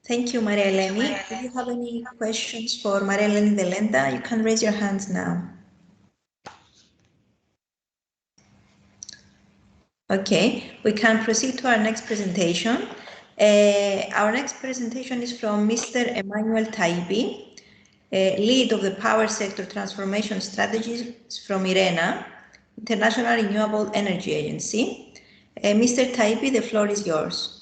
Thank you, Maria Eleni. If you have any questions for Maria Eleni Delenda, you can raise your hands now. Okay, we can proceed to our next presentation. Our next presentation is from Mr. Emmanuel Taibi, lead of the Power Sector Transformation Strategies from IRENA, International Renewable Energy Agency. Mr. Taibi, the floor is yours.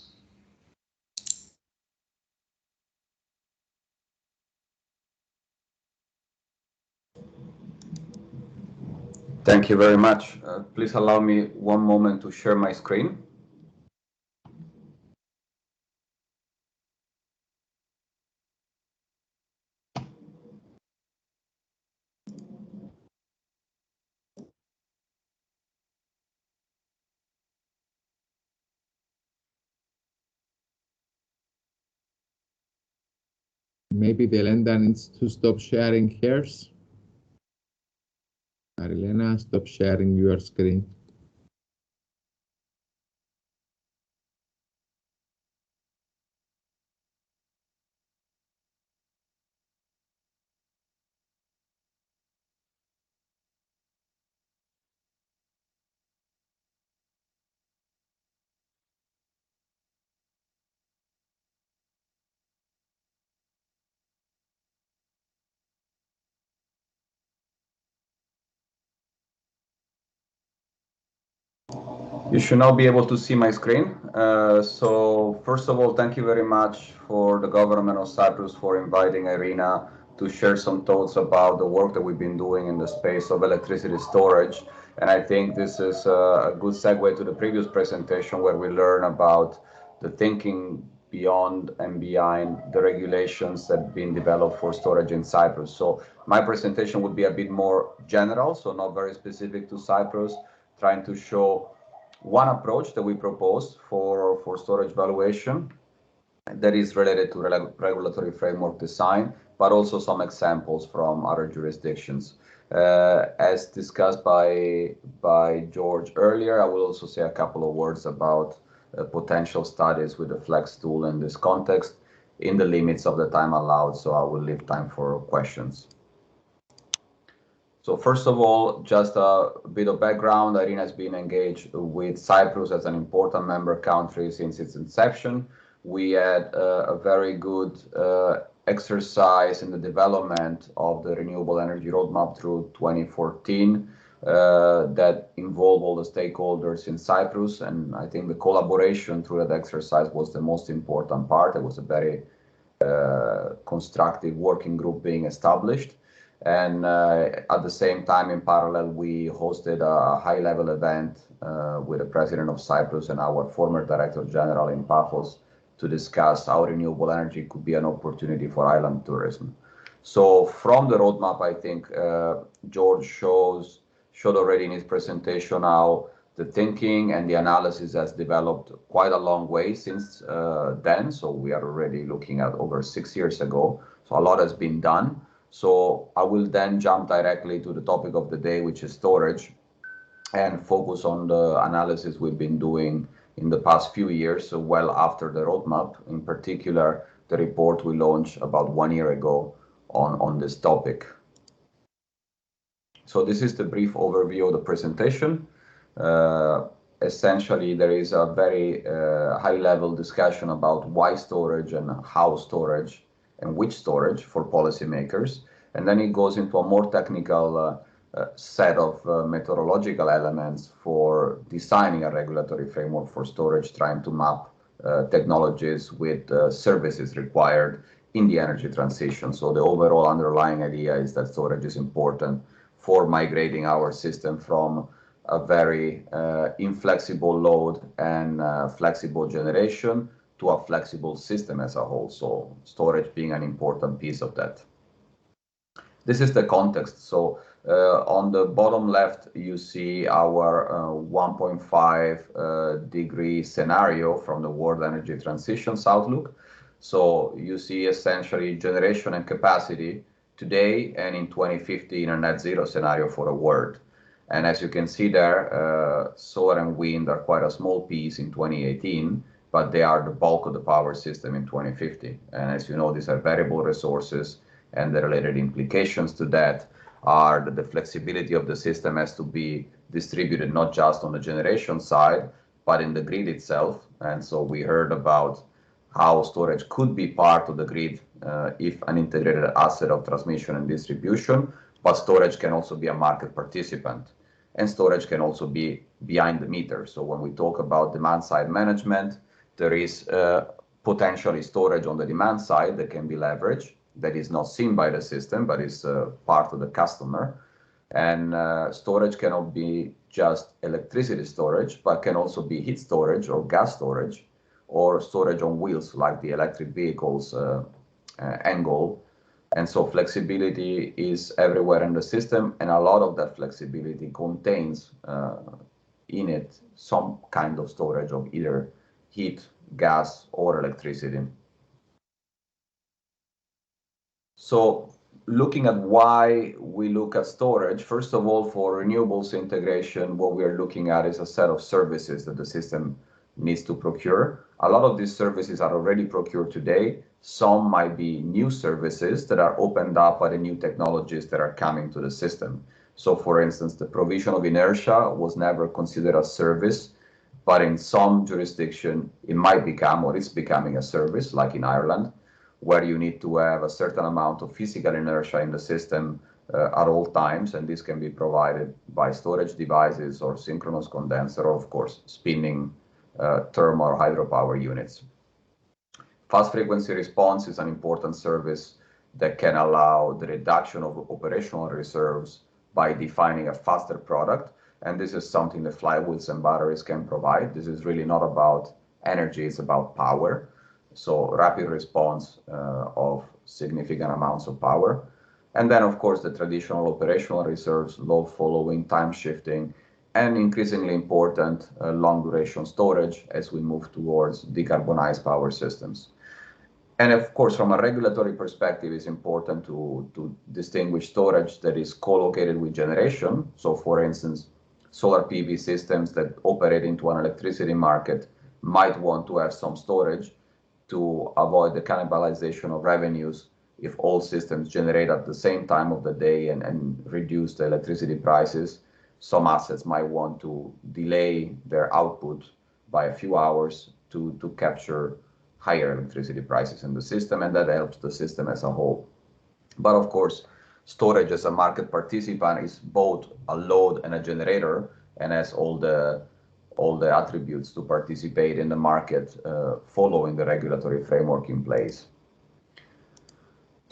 Thank you very much. Please allow me one moment to share my screen. Maybe Delenda needs to stop sharing hers. Marilena, stop sharing your screen. You should now be able to see my screen. So first of all, thank you very much for the government of Cyprus for inviting Irina to share some thoughts about the work that we've been doing in the space of electricity storage. And I think this is a good segue to the previous presentation where we learn about the thinking beyond and behind the regulations that have been developed for storage in Cyprus. So my presentation would be a bit more general, so not very specific to Cyprus, trying to show one approach that we propose for storage valuation that is related to regulatory framework design, but also some examples from other jurisdictions. As discussed by George earlier, I will also say a couple of words about potential studies with the Flex tool in this context in the limits of the time allowed, so I will leave time for questions. So first of all, just a bit of background. Irina has been engaged with Cyprus as an important member country since its inception. We had a very good exercise in the development of the renewable energy roadmap through 2014 that involved all the stakeholders in Cyprus. And I think the collaboration through that exercise was the most important part. It was a very constructive working group being established. And at the same time, in parallel, we hosted a high-level event with the President of Cyprus and our former Director General in Paphos to discuss how renewable energy could be an opportunity for island tourism. So from the roadmap, I think George showed already in his presentation how the thinking and the analysis has developed quite a long way since then. So we are already looking at over 6 years ago. So a lot has been done. So I will then jump directly to the topic of the day, which is storage, and focus on the analysis we've been doing in the past few years, so well after the roadmap, in particular, the report we launched about 1 year ago on this topic. So this is the brief overview of the presentation. Essentially, there is a very high-level discussion about why storage and how storage and which storage for policymakers. And then it goes into a more technical set of methodological elements for designing a regulatory framework for storage, trying to map technologies with services required in the energy transition. So the overall underlying idea is that storage is important for migrating our system from a very inflexible load and flexible generation to a flexible system as a whole. So storage being an important piece of that. This is the context. So on the bottom left, you see our 1.5 degree scenario from the World Energy Transitions Outlook. So you see essentially generation and capacity today and in 2050 in a net zero scenario for the world. And as you can see there, solar and wind are quite a small piece in 2018, but they are the bulk of the power system in 2050. And as you know, these are variable resources, and the related implications to that are that the flexibility of the system has to be distributed not just on the generation side, but in the grid itself. And so we heard about how storage could be part of the grid if an integrated asset of transmission and distribution, but storage can also be a market participant. And storage can also be behind the meter. So when we talk about demand side management, there is potentially storage on the demand side that can be leveraged, that is not seen by the system, but is part of the customer. And storage cannot be just electricity storage, but can also be heat storage or gas storage, or storage on wheels like the electric vehicles angle. And so flexibility is everywhere in the system, and a lot of that flexibility contains in it some kind of storage of either heat, gas, or electricity. So looking at why we look at storage, first of all, for renewables integration, what we are looking at is a set of services that the system needs to procure. A lot of these services are already procured today. Some might be new services that are opened up by the new technologies that are coming to the system. So for instance, the provision of inertia was never considered a service, but in some jurisdiction, it might become, or it's becoming a service, like in Ireland, where you need to have a certain amount of physical inertia in the system at all times, and this can be provided by storage devices or synchronous condenser, or of course spinning thermal or hydropower units. Fast frequency response is an important service that can allow the reduction of operational reserves by defining a faster product, and this is something that flywheels and batteries can provide. This is really not about energy, it's about power. So rapid response of significant amounts of power. And then, of course, the traditional operational reserves, load following, time shifting, and increasingly important long duration storage as we move towards decarbonized power systems. And of course, from a regulatory perspective, it's important to distinguish storage that is co-located with generation. So for instance, solar PV systems that operate into an electricity market might want to have some storage to avoid the cannibalization of revenues if all systems generate at the same time of the day and reduce the electricity prices. Some assets might want to delay their output by a few hours to capture higher electricity prices in the system, and that helps the system as a whole. But of course, storage as a market participant is both a load and a generator, and has all the attributes to participate in the market following the regulatory framework in place.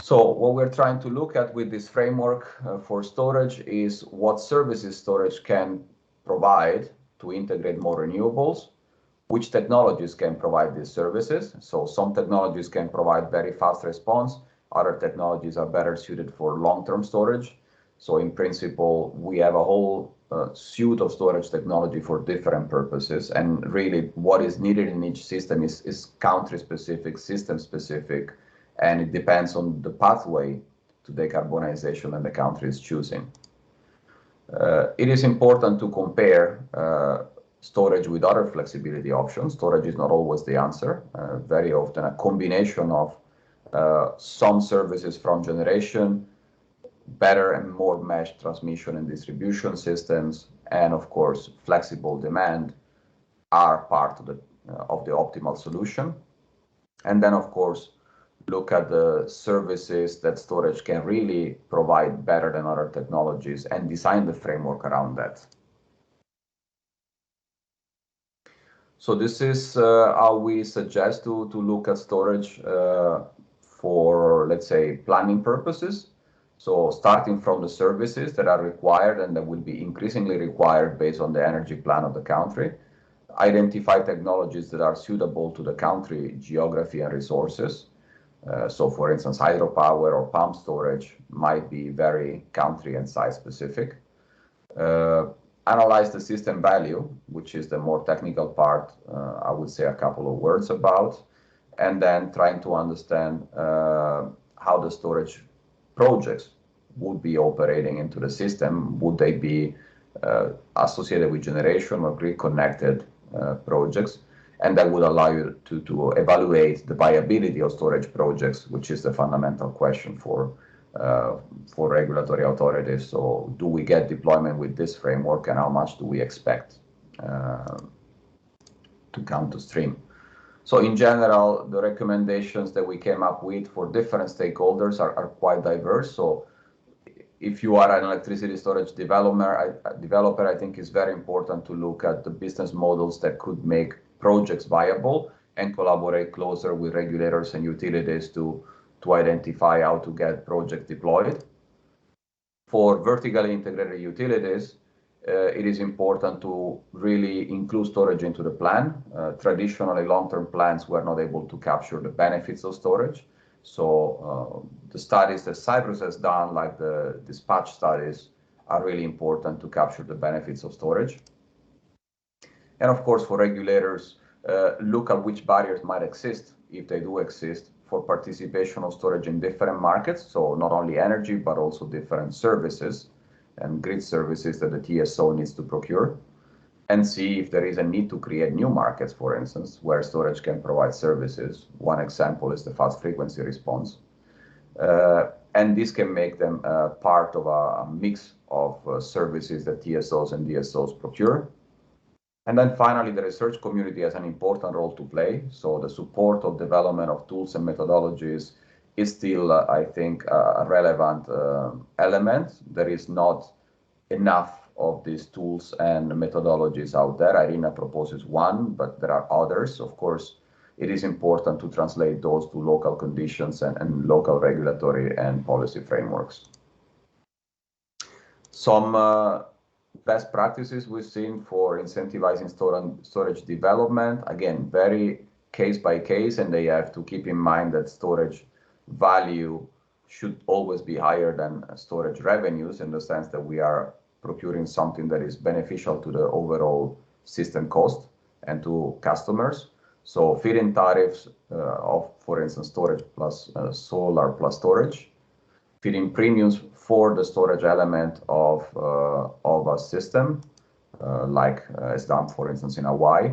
So what we're trying to look at with this framework for storage is what services storage can provide to integrate more renewables, which technologies can provide these services. So some technologies can provide very fast response, other technologies are better suited for long-term storage. So in principle, we have a whole suite of storage technology for different purposes, and really what is needed in each system is country-specific, system-specific, and it depends on the pathway to decarbonization that the country is choosing. It is important to compare storage with other flexibility options. Storage is not always the answer. Very often a combination of some services from generation, better and more meshed transmission and distribution systems, and of course flexible demand are part of the optimal solution. And then of course look at the services that storage can really provide better than other technologies and design the framework around that. So this is how we suggest to look at storage for, let's say, planning purposes. So starting from the services that are required and that will be increasingly required based on the energy plan of the country, identify technologies that are suitable to the country, geography and resources. So for instance, hydropower or pump storage might be very country and site specific. Analyze the system value, which is the more technical part, I would say a couple of words about, and then trying to understand how the storage projects would be operating into the system. Would they be associated with generation or grid connected projects? And that would allow you to evaluate the viability of storage projects, which is the fundamental question for regulatory authorities. So do we get deployment with this framework, and how much do we expect to come to stream? So in general, the recommendations that we came up with for different stakeholders are quite diverse. So if you are an electricity storage developer, I think it's very important to look at the business models that could make projects viable and collaborate closer with regulators and utilities to identify how to get projects deployed. For vertically integrated utilities, it is important to really include storage into the plan. Traditionally, long-term plans were not able to capture the benefits of storage. So the studies that Cypress has done, like the dispatch studies, are really important to capture the benefits of storage. And of course, for regulators, look at which barriers might exist, if they do exist, for participation of storage in different markets. So not only energy, but also different services and grid services that the TSO needs to procure, and see if there is a need to create new markets, for instance, where storage can provide services. One example is the fast frequency response. And this can make them part of a mix of services that TSOs and DSOs procure. And then finally, the research community has an important role to play. So the support of development of tools and methodologies is still, I think, a relevant element. There is not enough of these tools and methodologies out there. IRENA proposes one, but there are others. Of course, it is important to translate those to local conditions and local regulatory and policy frameworks. Some best practices we've seen for incentivizing storage development, again, very case by case, and they have to keep in mind that storage value should always be higher than storage revenues, in the sense that we are procuring something that is beneficial to the overall system cost and to customers. So feed-in tariffs of, for instance, storage plus solar plus storage, feed-in premiums for the storage element of a system, like is done, for instance, in Hawaii.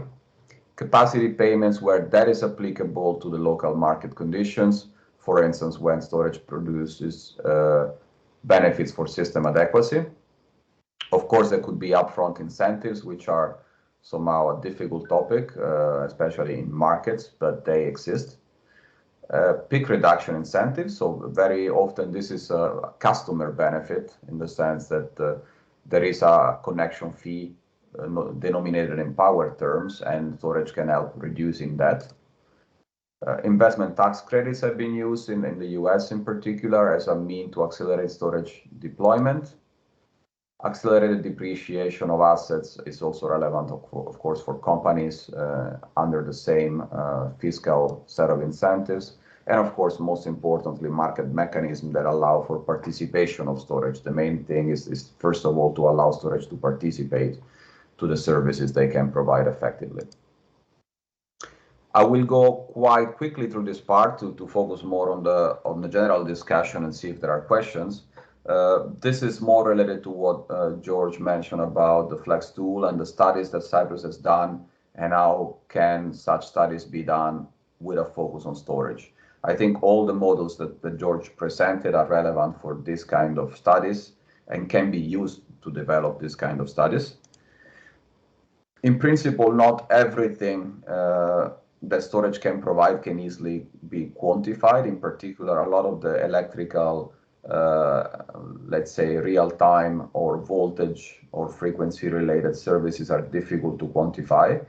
Capacity payments where that is applicable to the local market conditions, for instance, when storage produces benefits for system adequacy. Of course, there could be upfront incentives, which are somehow a difficult topic, especially in markets, but they exist. Peak reduction incentives, so very often this is a customer benefit in the sense that there is a connection fee denominated in power terms, and storage can help reducing that. Investment tax credits have been used in the US in particular as a mean to accelerate storage deployment. Accelerated depreciation of assets is also relevant, of course, for companies under the same fiscal set of incentives. And of course, most importantly, market mechanisms that allow for participation of storage. The main thing is first of all, to allow storage to participate to the services they can provide effectively. I will go quite quickly through this part to focus more on the general discussion and see if there are questions. This is more related to what George mentioned about the Flex tool and the studies that Cyprus has done, and how can such studies be done with a focus on storage. I think all the models that George presented are relevant for this kind of studies and can be used to develop this kind of studies. In principle, not everything that storage can provide can easily be quantified. In particular, a lot of the electrical let's say real-time or voltage or frequency related services are difficult to quantify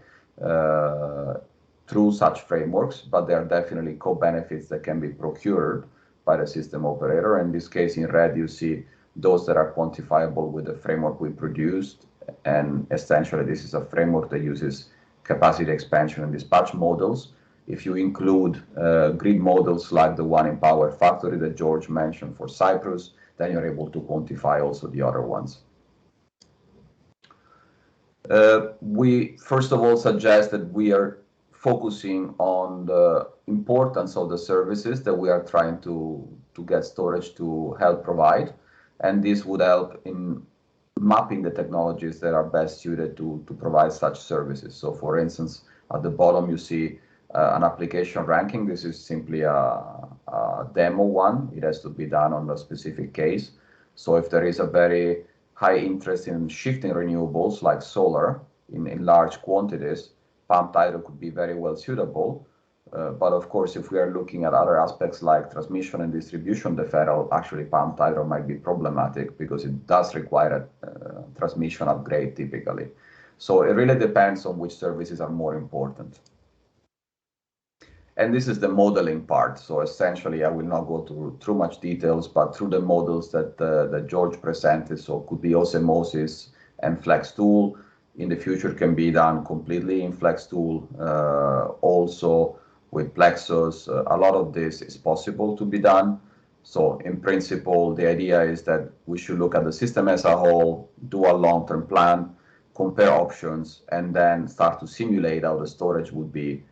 through such frameworks, but there are definitely co-benefits that can be procured by the system operator. In this case, in red, you see those that are quantifiable with the framework we produced, and essentially this is a framework that uses capacity expansion and dispatch models. If you include grid models like the one in Power Factory that George mentioned for Cyprus, then you're able to quantify also the other ones. We first of all suggest that we are focusing on the importance of the services that we are trying to get storage to help provide, and this would help in mapping the technologies that are best suited to provide such services. So for instance, at the bottom you see an application ranking. This is simply a demo one. It has to be done on a specific case. So if there is a very high interest in shifting renewables like solar in large quantities, pumped hydro could be very well suitable. But of course, if we are looking at other aspects like transmission and distribution deferral, actually pumped hydro might be problematic because it does require a transmission upgrade typically. So it really depends on which services are more important. And this is the modeling part. So essentially, I will not go through too much details, but through the models that George presented, so could be osmosis and Flex tool. In the future can be done completely in Flex tool, also with Plexus. A lot of this is possible to be done. So in principle, the idea is that we should look at the system as a whole, do a long-term plan, compare options, and then start to simulate how the storage would be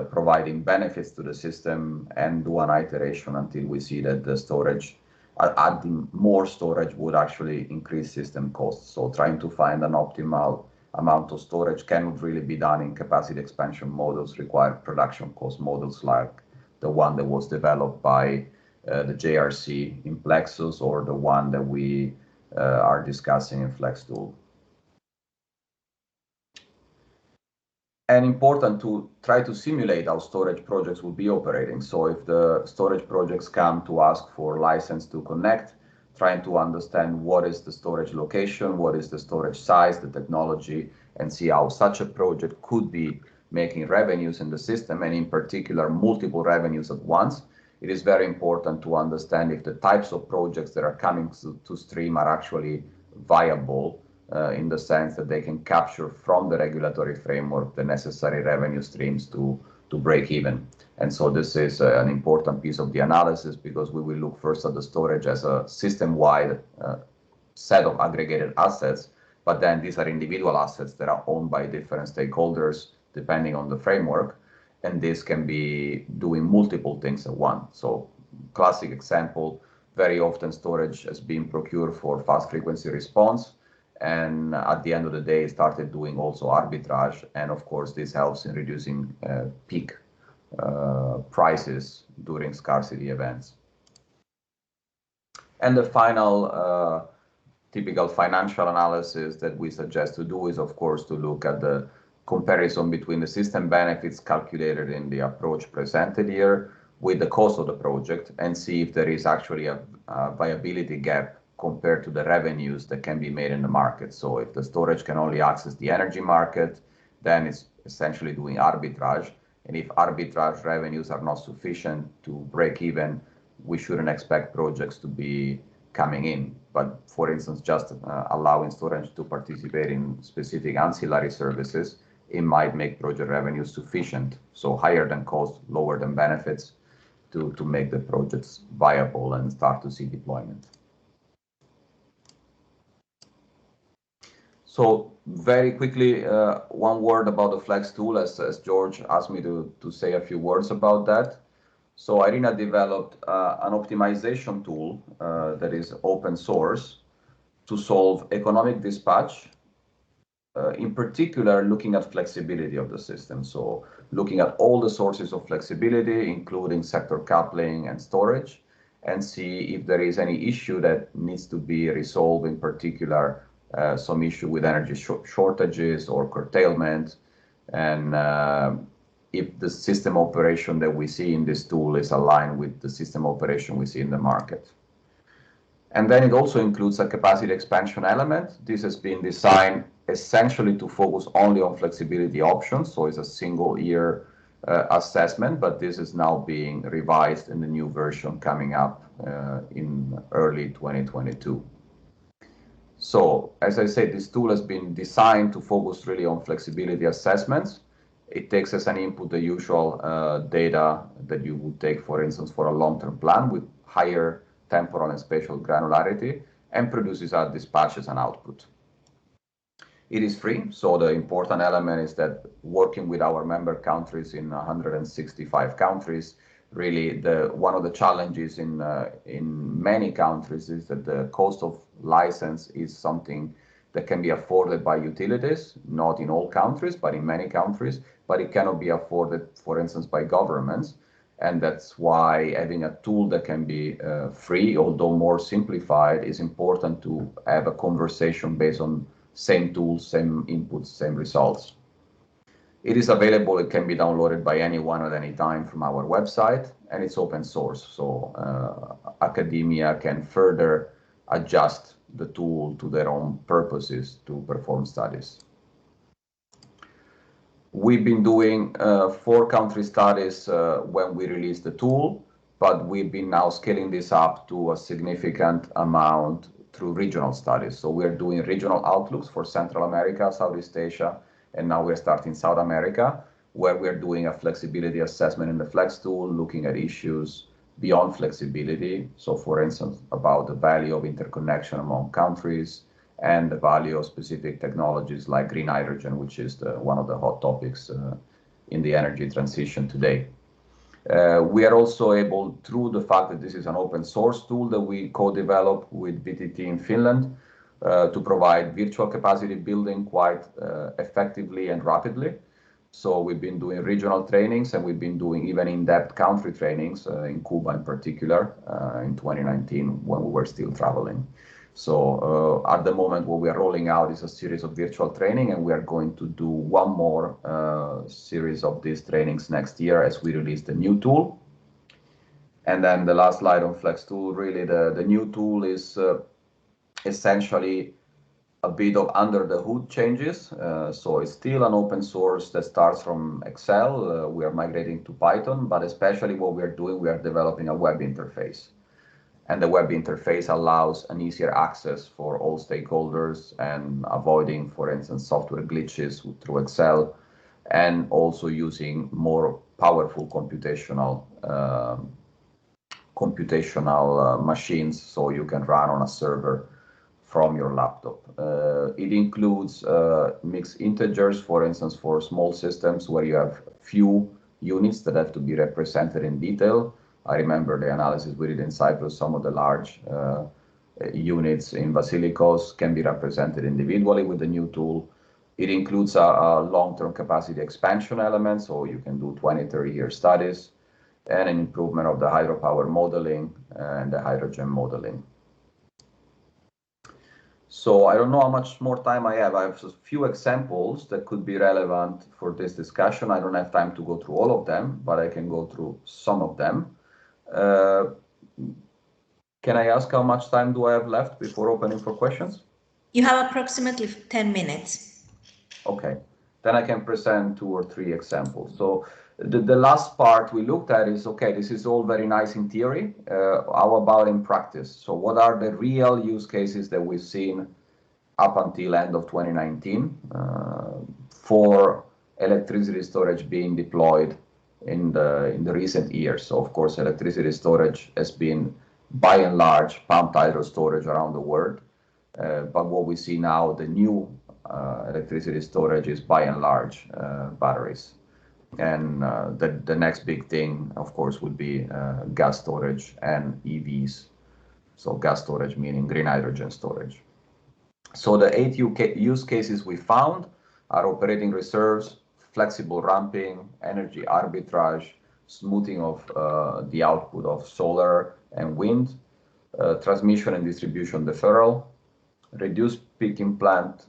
providing benefits to the system, and do an iteration until we see that the storage, adding more storage would actually increase system costs. So trying to find an optimal amount of storage cannot really be done in capacity expansion models, require production cost models like the one that was developed by the JRC in Plexus, or the one that we are discussing in Flex tool. and important to try to simulate how storage projects will be operating. So if the storage projects come to ask for license to connect, trying to understand what is the storage location, what is the storage size, the technology, and see how such a project could be making revenues in the system, and in particular, multiple revenues at once. It is very important to understand if the types of projects that are coming to stream are actually viable in the sense that they can capture from the regulatory framework the necessary revenue streams to break even. And so this is an important piece of the analysis, because we will look first at the storage as a system-wide set of aggregated assets, but then these are individual assets that are owned by different stakeholders depending on the framework, and this can be doing multiple things at once. So classic example, very often storage has been procured for fast frequency response, and at the end of the day started doing also arbitrage, and of course this helps in reducing peak prices during scarcity events. And the final typical financial analysis that we suggest to do is, of course, to look at the comparison between the system benefits calculated in the approach presented here with the cost of the project, and see if there is actually a viability gap compared to the revenues that can be made in the market. So if the storage can only access the energy market, then it's essentially doing arbitrage. And if arbitrage revenues are not sufficient to break even, we shouldn't expect projects to be coming in. But for instance, just allowing storage to participate in specific ancillary services, it might make project revenues sufficient, so higher than cost, lower than benefits, to make the projects viable and start to see deployment. So very quickly, one word about the Flex tool, as George asked me to say a few words about that. So IRENA developed an optimization tool that is open source to solve economic dispatch, in particular looking at flexibility of the system. So looking at all the sources of flexibility, including sector coupling and storage, and see if there is any issue that needs to be resolved, in particular some issue with energy shortages or curtailment, and if the system operation that we see in this tool is aligned with the system operation we see in the market. And then it also includes a capacity expansion element. This has been designed essentially to focus only on flexibility options, so it's a single year assessment, but this is now being revised in the new version coming up in early 2022. So, as I said, this tool has been designed to focus really on flexibility assessments. It takes as an input the usual data that you would take, for instance, for a long-term plan with higher temporal and spatial granularity, and produces a dispatch as an output. It is free, so the important element is that working with our member countries in 165 countries, really one of the challenges in many countries is that the cost of license is something that can be afforded by utilities, not in all countries, but in many countries, but it cannot be afforded, for instance, by governments. And that's why having a tool that can be free, although more simplified, is important to have a conversation based on same tools, same inputs, same results. It is available, it can be downloaded by anyone at any time from our website, and it's open source, so academia can further adjust the tool to their own purposes to perform studies. We've been doing 4 country studies when we released the tool, but we've been now scaling this up to a significant amount through regional studies. So we're doing regional outlooks for Central America, Southeast Asia, and now we're starting South America, where we're doing a flexibility assessment in the Flex tool, looking at issues beyond flexibility. So for instance, about the value of interconnection among countries, and the value of specific technologies like green hydrogen, which is one of the hot topics in the energy transition today. We are also able, through the fact that this is an open source tool that we co-developed with VTT in Finland, to provide virtual capacity building quite effectively and rapidly. So we've been doing regional trainings, and we've been doing even in-depth country trainings in Cuba in particular in 2019 when we were still traveling. So at the moment, what we are rolling out is a series of virtual training, and we are going to do one more series of these trainings next year as we release the new tool. And then the last slide on Flex tool, really the new tool is essentially a bit of under the hood changes. So it's still an open source that starts from Excel. We are migrating to Python, but especially what we are doing, we are developing a web interface. And the web interface allows an easier access for all stakeholders and avoiding, for instance, software glitches through Excel, and also using more powerful computational machines, so you can run on a server from your laptop. It includes mixed integers, for instance, for small systems where you have few units that have to be represented in detail. I remember the analysis we did in Cyprus. Some of the large units in Basilikos can be represented individually with the new tool. It includes a long-term capacity expansion element, so you can do 20, 30-year studies, and an improvement of the hydropower modeling and the hydrogen modeling. So I don't know how much more time I have. I have a few examples that could be relevant for this discussion. I don't have time to go through all of them, but I can go through some of them. Can I ask how much time do I have left before opening for questions? You have approximately 10 minutes. Okay, then I can present 2 or 3 examples. So the last part we looked at is, okay, this is all very nice in theory. How about in practice? So what are the real use cases that we've seen up until end of 2019 for electricity storage being deployed in the recent years? So of course, electricity storage has been by and large pumped hydro storage around the world. But what we see now, the new electricity storage is by and large batteries. And the next big thing, of course, would be gas storage and EVs. So gas storage meaning green hydrogen storage. So the 8 use cases we found are operating reserves, flexible ramping, energy arbitrage, smoothing of the output of solar and wind, transmission and distribution deferral, reduced peaking plant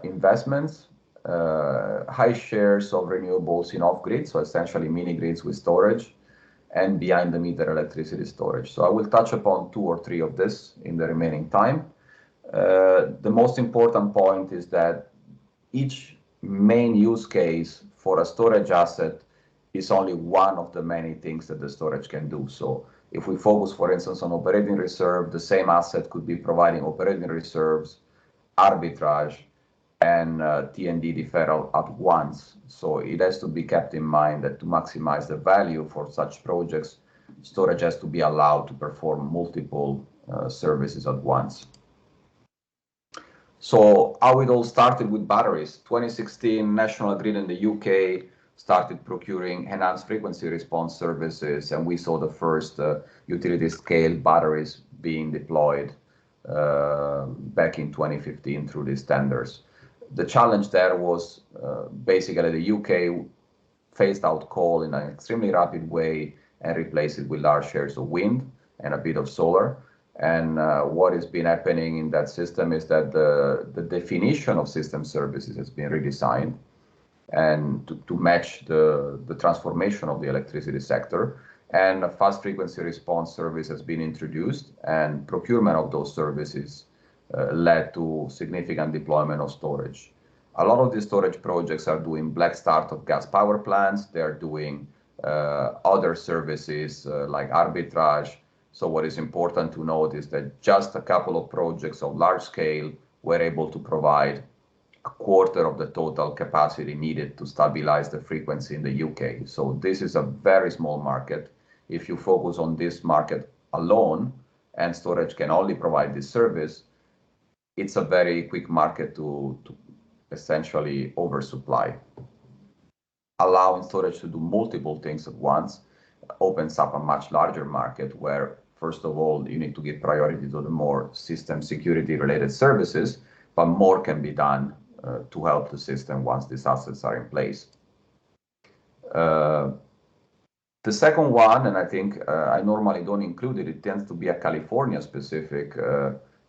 investments, high shares of renewables in off-grid, so essentially mini-grids with storage, and behind-the-meter electricity storage. So I will touch upon 2 or 3 of this in the remaining time. The most important point is that each main use case for a storage asset is only one of the many things that the storage can do. So if we focus, for instance, on operating reserve, the same asset could be providing operating reserves, arbitrage, and T&D deferral at once. So it has to be kept in mind that to maximize the value for such projects, storage has to be allowed to perform multiple services at once. So how it all started with batteries. 2016, National Grid in the UK started procuring enhanced frequency response services, and we saw the first utility scale batteries being deployed back in 2015 through these tenders. The challenge there was basically the UK phased out coal in an extremely rapid way and replaced it with large shares of wind and a bit of solar. And what has been happening in that system is that the definition of system services has been redesigned and to match the transformation of the electricity sector. And a fast frequency response service has been introduced, and procurement of those services led to significant deployment of storage. A lot of these storage projects are doing black start of gas power plants. They're doing other services like arbitrage. So what is important to note is that just a couple of projects of large scale were able to provide a quarter of the total capacity needed to stabilize the frequency in the UK. So this is a very small market. If you focus on this market alone, and storage can only provide this service, it's a very quick market to essentially oversupply. Allowing storage to do multiple things at once opens up a much larger market where, first of all, you need to give priority to the more system security related services, but more can be done to help the system once these assets are in place. The second one, and I think I normally don't include it, it tends to be a California specific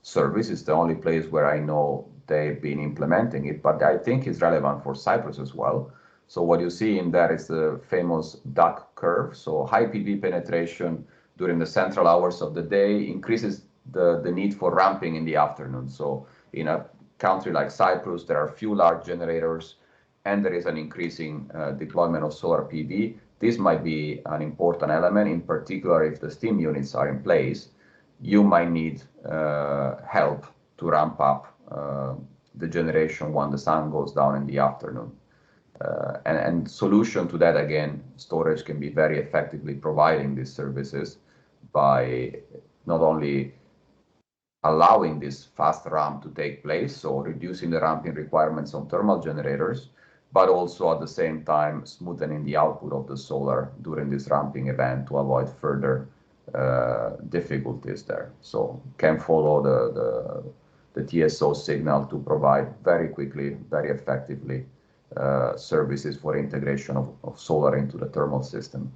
service. It's the only place where I know they've been implementing it, but I think it's relevant for Cyprus as well. So what you see in there is the famous duck curve. So high PV penetration during the central hours of the day increases the need for ramping in the afternoon. So in a country like Cyprus, there are few large generators and there is an increasing deployment of solar PV. This might be an important element, in particular if the steam units are in place. You might need help to ramp up the generation when the sun goes down in the afternoon. And solution to that, again, storage can be very effectively providing these services by not only allowing this fast ramp to take place, so reducing the ramping requirements on thermal generators, but also at the same time smoothing the output of the solar during this ramping event to avoid further difficulties there. So can follow the TSO signal to provide very quickly, very effectively services for integration of solar into the thermal system.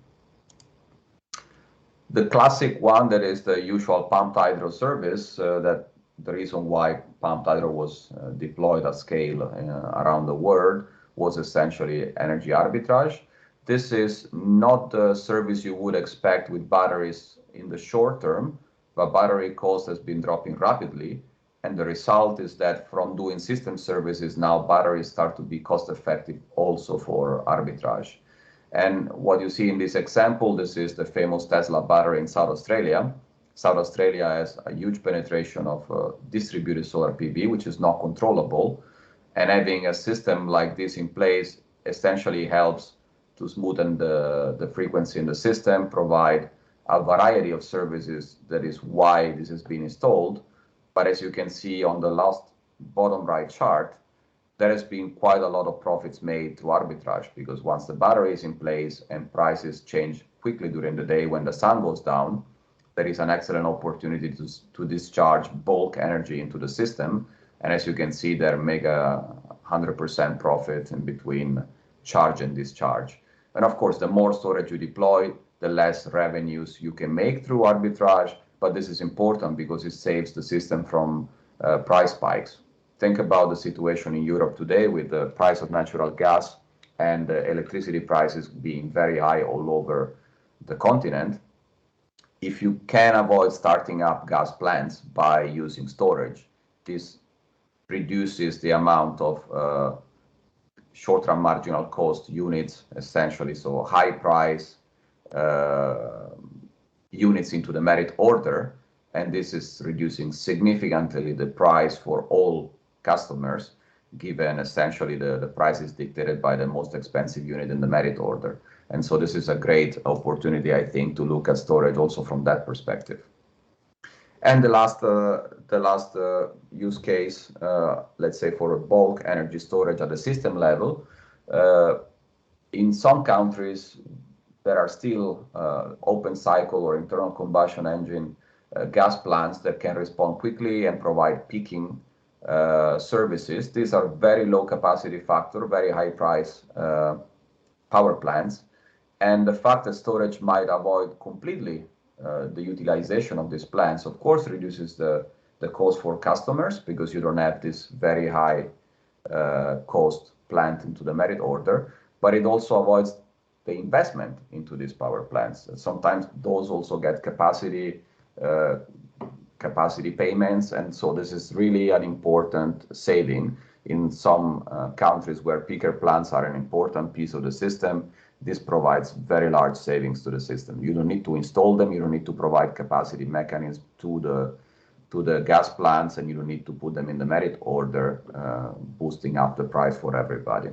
The classic one that is the usual pumped hydro service, that the reason why pumped hydro was deployed at scale around the world was essentially energy arbitrage. This is not the service you would expect with batteries in the short term, but battery cost has been dropping rapidly. And the result is that from doing system services, now batteries start to be cost effective also for arbitrage. And what you see in this example, this is the famous Tesla battery in South Australia. South Australia has a huge penetration of distributed solar PV, which is not controllable. And having a system like this in place essentially helps to smoothen the frequency in the system, provide a variety of services. That is why this has been installed. But as you can see on the last bottom right chart, there has been quite a lot of profits made through arbitrage, because once the battery is in place and prices change quickly during the day when the sun goes down, there is an excellent opportunity to discharge bulk energy into the system. And as you can see, there make a 100% profit in between charge and discharge. And of course, the more storage you deploy, the less revenues you can make through arbitrage. But this is important because it saves the system from price spikes. Think about the situation in Europe today with the price of natural gas and electricity prices being very high all over the continent. If you can avoid starting up gas plants by using storage, this reduces the amount of short-term marginal cost units, essentially, so high price units into the merit order, and this is reducing significantly the price for all customers, given essentially the price is dictated by the most expensive unit in the merit order. And so this is a great opportunity, I think, to look at storage also from that perspective. And the last use case, let's say for bulk energy storage at the system level, in some countries, there are still open cycle or internal combustion engine gas plants that can respond quickly and provide peaking services. These are very low capacity factor, very high price power plants. And the fact that storage might avoid completely the utilization of these plants, of course, reduces the cost for customers, because you don't have this very high cost plant into the merit order, but it also avoids the investment into these power plants. Sometimes those also get capacity payments, and so this is really an important saving in some countries where peaker plants are an important piece of the system. This provides very large savings to the system. You don't need to install them, you don't need to provide capacity mechanisms to the gas plants, and you don't need to put them in the merit order, boosting up the price for everybody.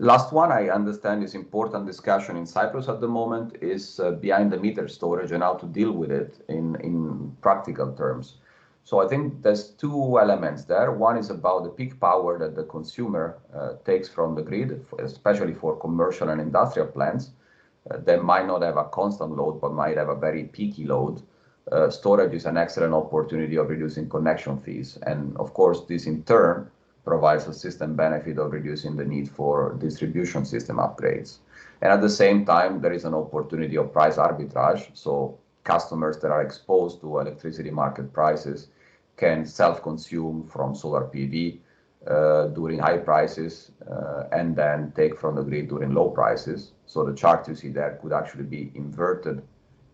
Last one, I understand is important discussion in Cyprus at the moment is behind the meter storage and how to deal with it in practical terms. So I think there's two elements there. One is about the peak power that the consumer takes from the grid, especially for commercial and industrial plants. They might not have a constant load, but might have a very peaky load. Storage is an excellent opportunity of reducing connection fees. And of course, this in turn provides a system benefit of reducing the need for distribution system upgrades. And at the same time, there is an opportunity of price arbitrage. So customers that are exposed to electricity market prices can self-consume from solar PV during high prices and then take from the grid during low prices. So the chart you see there could actually be inverted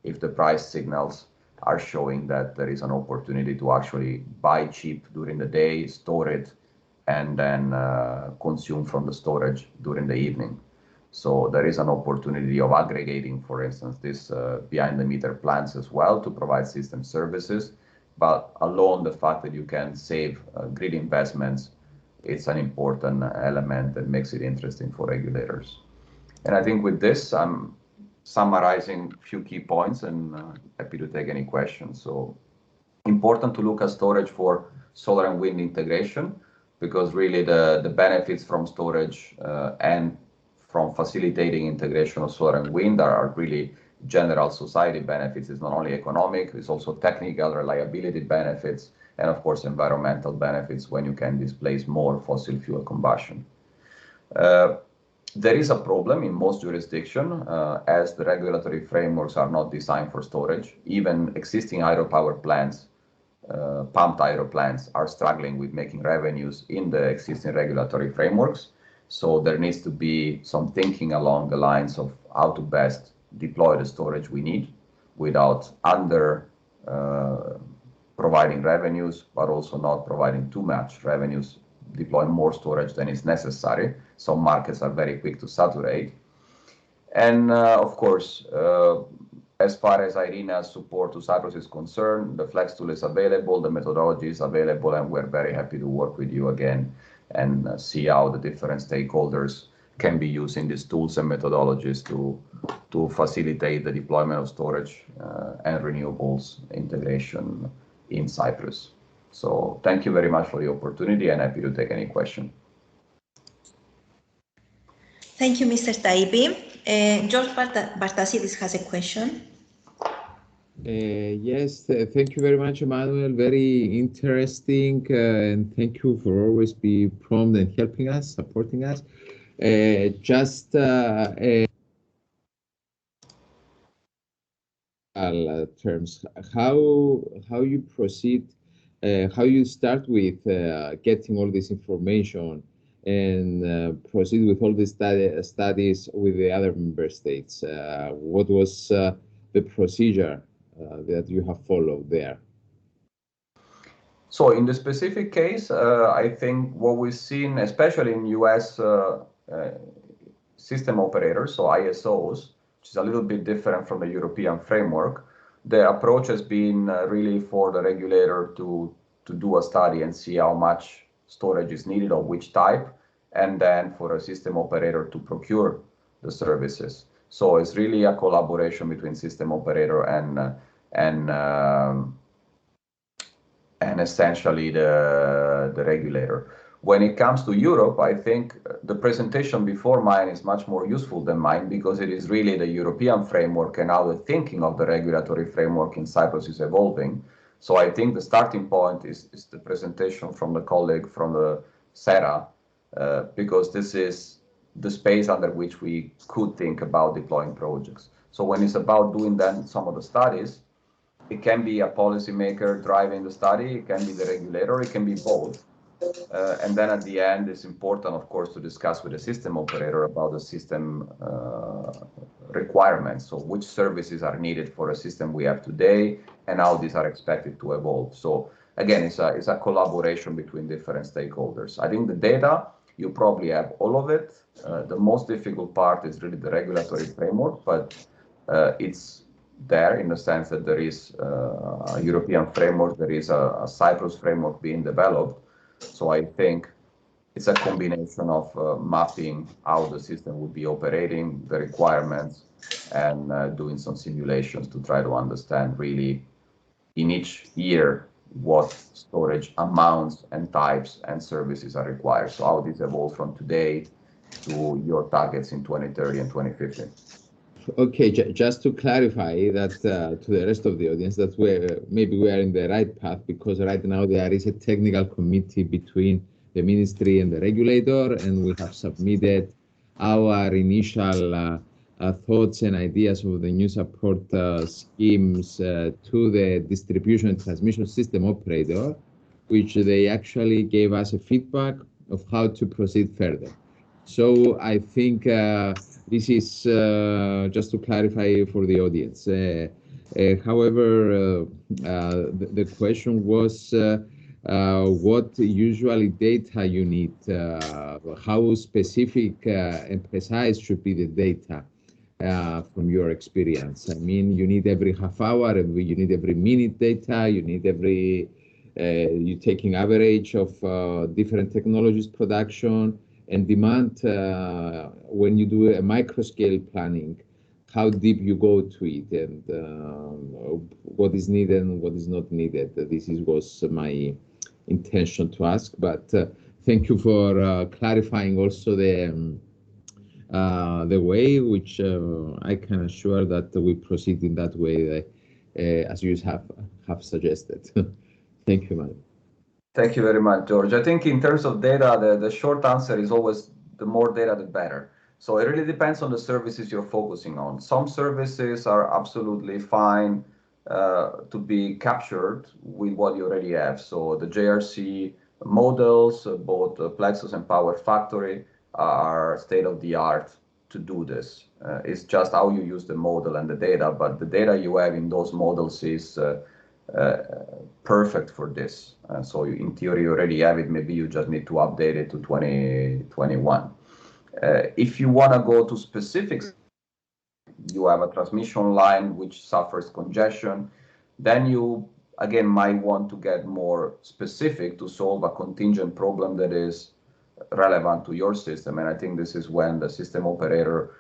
if the price signals are showing that there is an opportunity to actually buy cheap during the day, store it, and then consume from the storage during the evening. So there is an opportunity of aggregating, for instance, this behind-the-meter plants as well to provide system services. But alone, the fact that you can save grid investments, it's an important element that makes it interesting for regulators. And I think with this, I'm summarizing a few key points and happy to take any questions. So important to look at storage for solar and wind integration, because really the benefits from storage and from facilitating integration of solar and wind are really general society benefits. It's not only economic, it's also technical reliability benefits, and of course environmental benefits when you can displace more fossil fuel combustion. There is a problem in most jurisdictions as the regulatory frameworks are not designed for storage. Even existing hydropower plants, pumped hydro plants, are struggling with making revenues in the existing regulatory frameworks. So there needs to be some thinking along the lines of how to best deploy the storage we need without providing revenues, but also not providing too much revenues, deploy more storage than is necessary. Some markets are very quick to saturate. And of course, as far as IRENA's support to Cyprus is concerned, the Flex tool is available, the methodology is available, and we're very happy to work with you again and see how the different stakeholders can be using these tools and methodologies to facilitate the deployment of storage and renewables integration in Cyprus. So thank you very much for the opportunity and happy to take any question. Thank you, Mr. Taibi. George Bartasidis has a question. Yes, thank you very much, Emmanuel. Very interesting, and thank you for always be prompt and helping us, supporting us. Just terms, how you proceed, how you start with getting all this information and proceed with all these studies with the other member states. What was the procedure that you have followed there? So in the specific case, I think what we've seen, especially in US system operators, so ISOs, which is a little bit different from the European framework, the approach has been really for the regulator to do a study and see how much storage is needed of which type, and then for a system operator to procure the services. So it's really a collaboration between system operator and essentially the regulator. When it comes to Europe, I think the presentation before mine is much more useful than mine because it is really the European framework and how the thinking of the regulatory framework in Cyprus is evolving. So I think the starting point is the presentation from the colleague from the SERA, because this is the space under which we could think about deploying projects. So when it's about doing then some of the studies, it can be a policymaker driving the study, it can be the regulator, it can be both. And then at the end, it's important, of course, to discuss with the system operator about the system requirements. So which services are needed for a system we have today and how these are expected to evolve. So again, it's a collaboration between different stakeholders. I think the data, you probably have all of it. The most difficult part is really the regulatory framework, but it's there in the sense that there is a European framework, there is a Cyprus framework being developed. So I think it's a combination of mapping how the system would be operating, the requirements, and doing some simulations to try to understand really in each year what storage amounts and types and services are required. So how this evolves from today to your targets in 2030 and 2050. Okay, just to clarify that to the rest of the audience, that maybe we are in the right path, because right now there is a technical committee between the ministry and the regulator, and we have submitted our initial thoughts and ideas of the new support schemes to the distribution and transmission system operator, which they actually gave us a feedback of how to proceed further. So I think this is just to clarify for the audience. However, the question was what usually data you need, how specific and precise should be the data from your experience. I mean, you need every half hour, you need every minute data, you need every, you're taking average of different technologies production and demand. When you do a micro scale planning, how deep you go to it and what is needed and what is not needed. This was my intention to ask, but thank you for clarifying also the way which I can assure that we proceed in that way as you have suggested. Thank you, madam. Thank you very much, George. I think in terms of data, the short answer is always the more data, the better. So it really depends on the services you're focusing on. Some services are absolutely fine to be captured with what you already have. So the JRC models, both Plexus and Power Factory, are state-of-the-art to do this. It's just how you use the model and the data, but the data you have in those models is perfect for this. So in theory, you already have it. Maybe you just need to update it to 2021. If you want to go to specifics, you have a transmission line which suffers congestion, then you again might want to get more specific to solve a contingent problem that is relevant to your system. And I think this is when the system operator,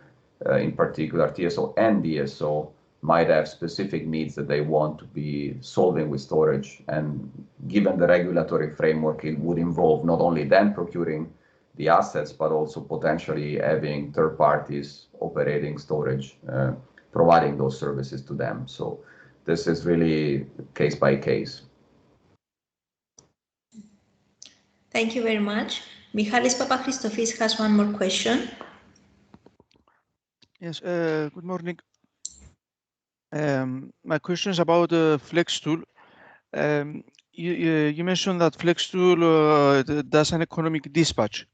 in particular TSO and DSO, might have specific needs that they want to be solving with storage. And given the regulatory framework, it would involve not only them procuring the assets, but also potentially having third parties operating storage, providing those services to them. So this is really case by case. Thank you very much. Michalis Papachristofis has one more question. Yes, good morning. My question is about FlexTool. You mentioned that FlexTool does an economic dispatch.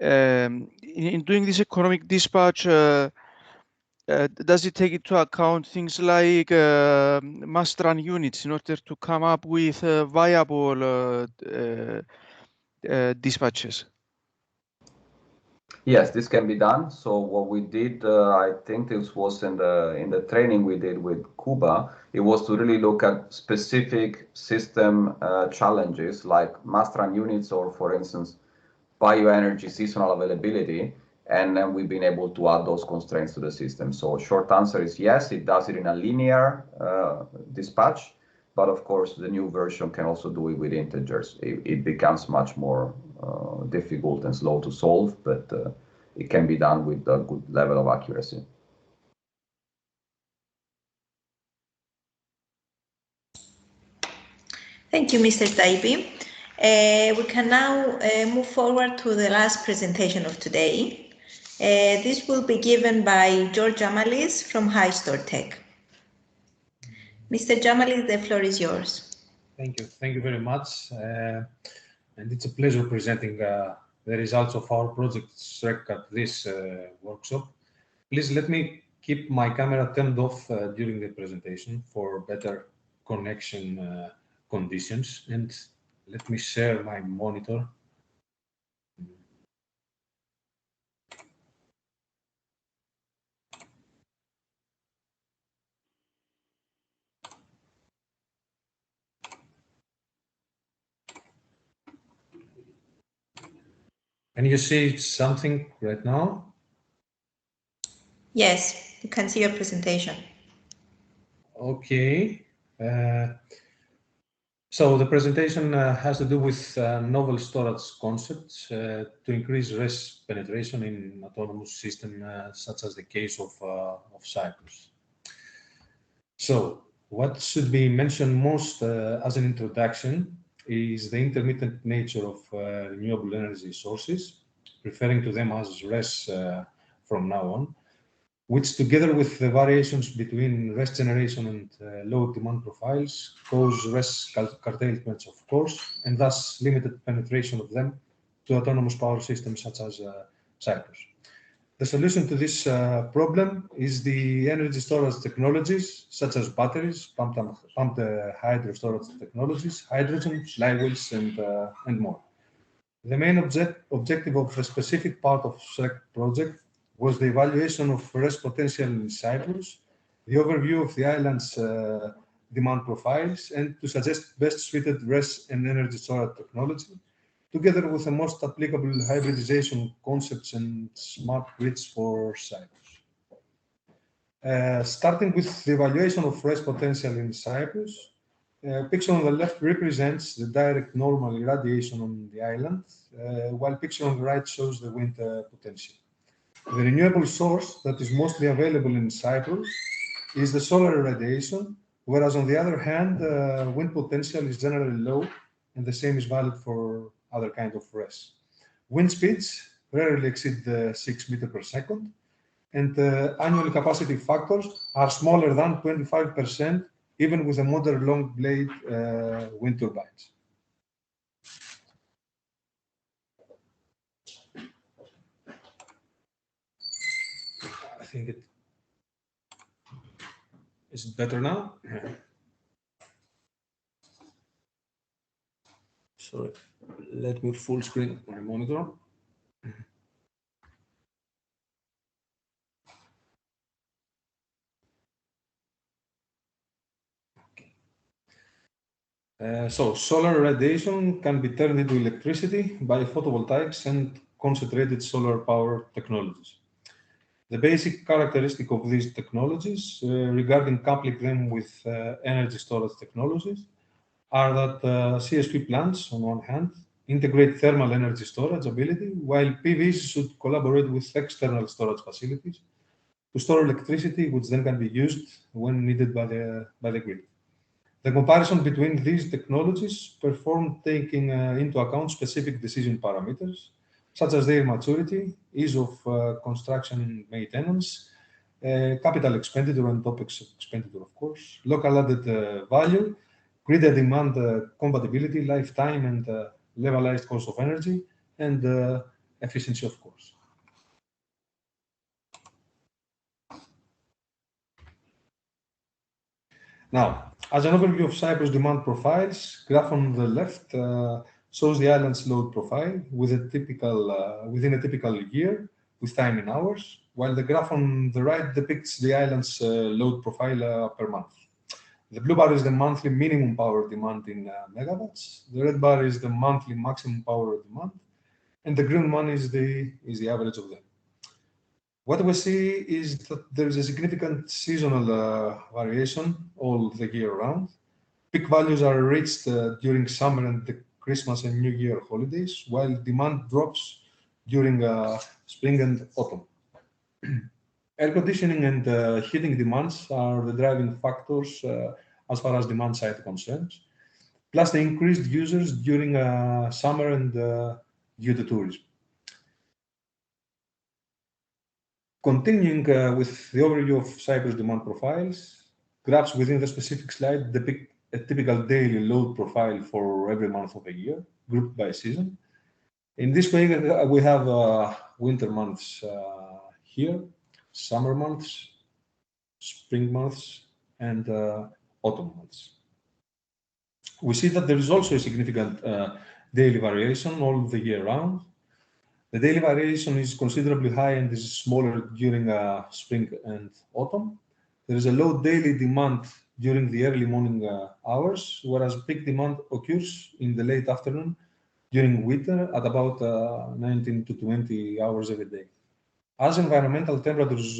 In doing this economic dispatch, does it take into account things like mass run units in order to come up with viable dispatches? Yes, this can be done. So what we did, I think this was in the training we did with Cuba, it was to really look at specific system challenges like mass run units or, for instance, bioenergy seasonal availability, and then we've been able to add those constraints to the system. So short answer is yes, it does it in a linear dispatch, but of course the new version can also do it with integers. It becomes much more difficult and slow to solve, but it can be done with a good level of accuracy. Thank you, Mr. Taipi. We can now move forward to the last presentation of today. This will be given by George Jamalis from Highstore Tech. Mr. Jamalis, the floor is yours. Thank you. Thank you very much. And it's a pleasure presenting the results of our project SREC at this workshop. Please let me keep my camera turned off during the presentation for better connection conditions. And let me share my monitor. Can you see something right now? Yes, you can see your presentation. Okay. So the presentation has to do with novel storage concepts to increase RES penetration in autonomous systems, such as the case of Cyprus. So what should be mentioned most as an introduction is the intermittent nature of renewable energy sources, referring to them as RES from now on. which together with the variations between RES generation and load demand profiles cause RES curtailments, of course, and thus limited penetration of them to autonomous power systems such as Cyprus. The solution to this problem is the energy storage technologies such as batteries, pumped hydro storage technologies, hydrogen, flywheels, and more. The main objective of a specific part of SREC project was the evaluation of RES potential in Cyprus, the overview of the island's demand profiles, and to suggest best suited RES and energy storage technology, together with the most applicable hybridization concepts and smart grids for Cyprus. Starting with the evaluation of RES potential in Cyprus, picture on the left represents the direct normal irradiation on the island, while picture on the right shows the wind potential. The renewable source that is mostly available in Cyprus is the solar irradiation, whereas on the other hand, wind potential is generally low, and the same is valid for other kinds of RES. Wind speeds rarely exceed 6 meters per second, and annual capacity factors are smaller than 25%, even with the modern long blade wind turbines. I think it is better now. Sorry, let me full screen my monitor. So solar radiation can be turned into electricity by photovoltaics and concentrated solar power technologies. The basic characteristic of these technologies regarding coupling them with energy storage technologies are that CSP plants, on one hand, integrate thermal energy storage ability, while PVs should collaborate with external storage facilities to store electricity, which then can be used when needed by the grid. The comparison between these technologies performed taking into account specific decision parameters, such as their maturity, ease of construction and maintenance, capital expenditure and OpEx expenditure, of course, local added value, grid and demand compatibility, lifetime and levelized cost of energy, and efficiency, of course. Now, as an overview of Cyprus demand profiles, graph on the left shows the island's load profile within a typical year with time in hours, while the graph on the right depicts the island's load profile per month. The blue bar is the monthly minimum power demand in megawatts, the red bar is the monthly maximum power demand, and the green one is the average of them. What we see is that there is a significant seasonal variation all the year round. Peak values are reached during summer and the Christmas and New Year holidays, while demand drops during spring and autumn. Air conditioning and heating demands are the driving factors as far as demand side concerns, plus the increased users during summer and due to tourism. Continuing with the overview of Cyprus demand profiles, graphs within the specific slide depict a typical daily load profile for every month of the year, grouped by season. In this way, we have winter months here, summer months, spring months, and autumn months. We see that there is also a significant daily variation all the year round. The daily variation is considerably high and is smaller during spring and autumn. There is a low daily demand during the early morning hours, whereas peak demand occurs in the late afternoon during winter at about 19 to 20 hours every day. As environmental temperatures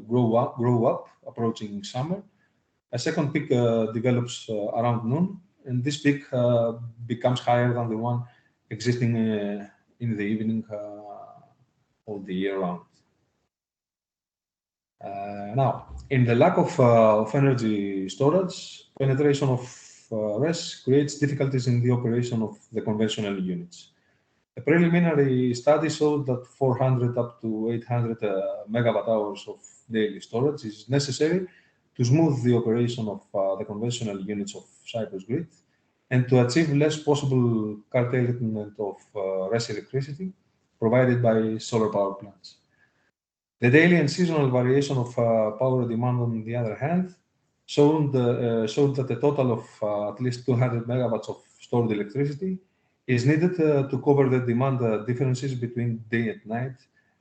grow up, approaching summer, a second peak develops around noon, and this peak becomes higher than the one existing in the evening all the year round. Now, in the lack of energy storage, penetration of RES creates difficulties in the operation of the conventional units. A preliminary study showed that 400 up to 800 megawatt hours of daily storage is necessary to smooth the operation of the conventional units of Cyprus grid and to achieve less possible curtailment of RES electricity provided by solar power plants. The daily and seasonal variation of power demand, on the other hand, showed that a total of at least 200 megawatts of stored electricity is needed to cover the demand differences between day and night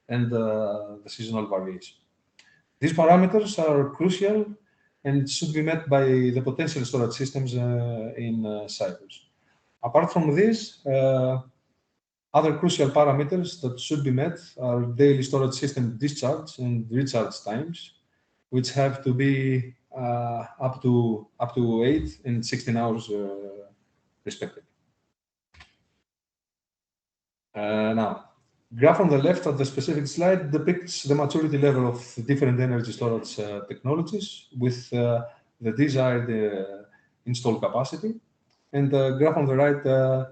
and the seasonal variation. These parameters are crucial and should be met by the potential storage systems in Cyprus. Apart from this, other crucial parameters that should be met are daily storage system discharge and recharge times, which have to be up to 8 and 16 hours respectively. Now, graph on the left of the specific slide depicts the maturity level of different energy storage technologies with the desired installed capacity, and the graph on the right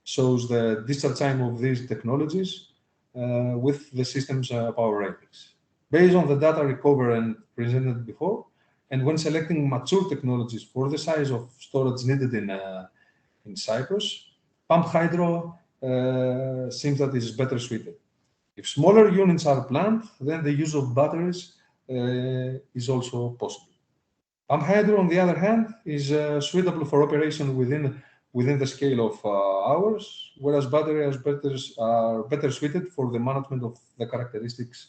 shows the discharge time of these technologies with the system's power ratings. Based on the data recovered and presented before, and when selecting mature technologies for the size of storage needed in Cyprus, pumped hydro seems that it is better suited. If smaller units are planned, then the use of batteries is also possible. Pumped hydro, on the other hand, is suitable for operation within the scale of hours, whereas batteries are better suited for the management of the characteristics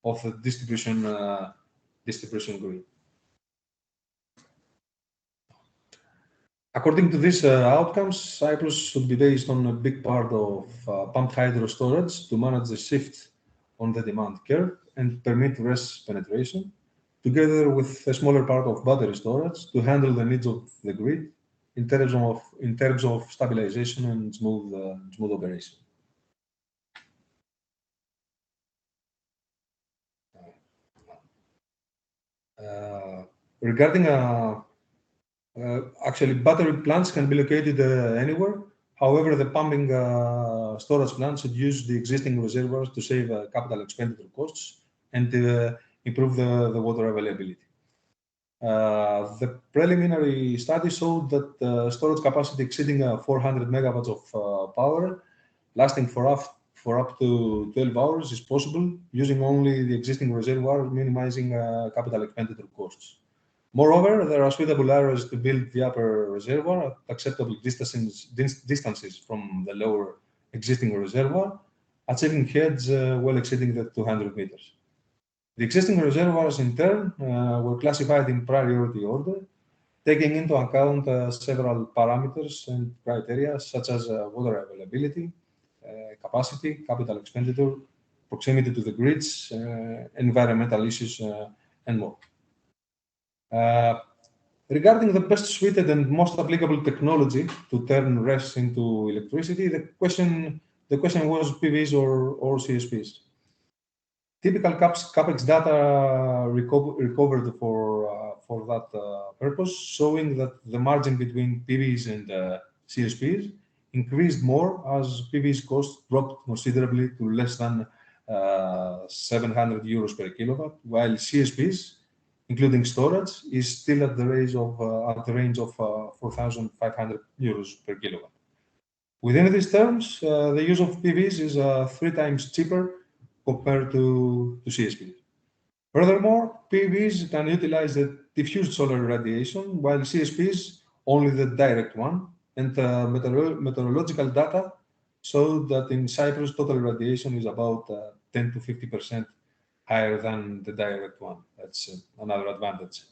of the distribution grid. According to these outcomes, Cyprus should be based on a big part of pumped hydro storage to manage the shift on the demand curve and permit RES penetration, together with a smaller part of battery storage to handle the needs of the grid in terms of stabilization and smooth operation. Regarding actually, battery plants can be located anywhere. However, the pumping storage plants should use the existing reservoirs to save capital expenditure costs and improve the water availability. The preliminary study showed that storage capacity exceeding 400 megawatts of power, lasting for up to 12 hours, is possible using only the existing reservoir, minimizing capital expenditure costs. Moreover, there are suitable areas to build the upper reservoir at acceptable distances from the lower existing reservoir, achieving heads well exceeding the 200 meters. The existing reservoirs, in turn, were classified in priority order, taking into account several parameters and criteria such as water availability, capacity, capital expenditure, proximity to the grids, environmental issues, and more. Regarding the best suited and most applicable technology to turn RES into electricity, the question was PVs or CSPs. Typical CapEx data recovered for that purpose, showing that the margin between PVs and CSPs increased more as PVs cost dropped considerably to less than 700 euros per kilowatt, while CSPs, including storage, is still at the range of 4,500 euros per kilowatt. Within these terms, the use of PVs is 3 times cheaper compared to CSPs. Furthermore, PVs can utilize the diffused solar radiation, while CSPs only the direct one, and meteorological data showed that in Cyprus, total radiation is about 10 to 50% higher than the direct one. That's another advantage.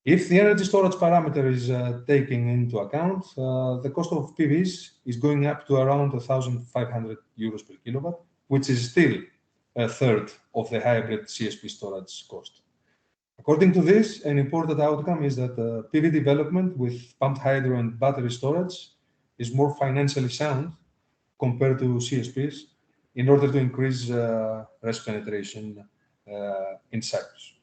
If the energy storage parameter is taken into account, the cost of PVs is going up to around 1,500 euros per kilowatt, which is still a third of the hybrid CSP storage cost. According to this, an important outcome is that PV development with pumped hydro and battery storage is more financially sound compared to CSPs in order to increase RES penetration in Cyprus.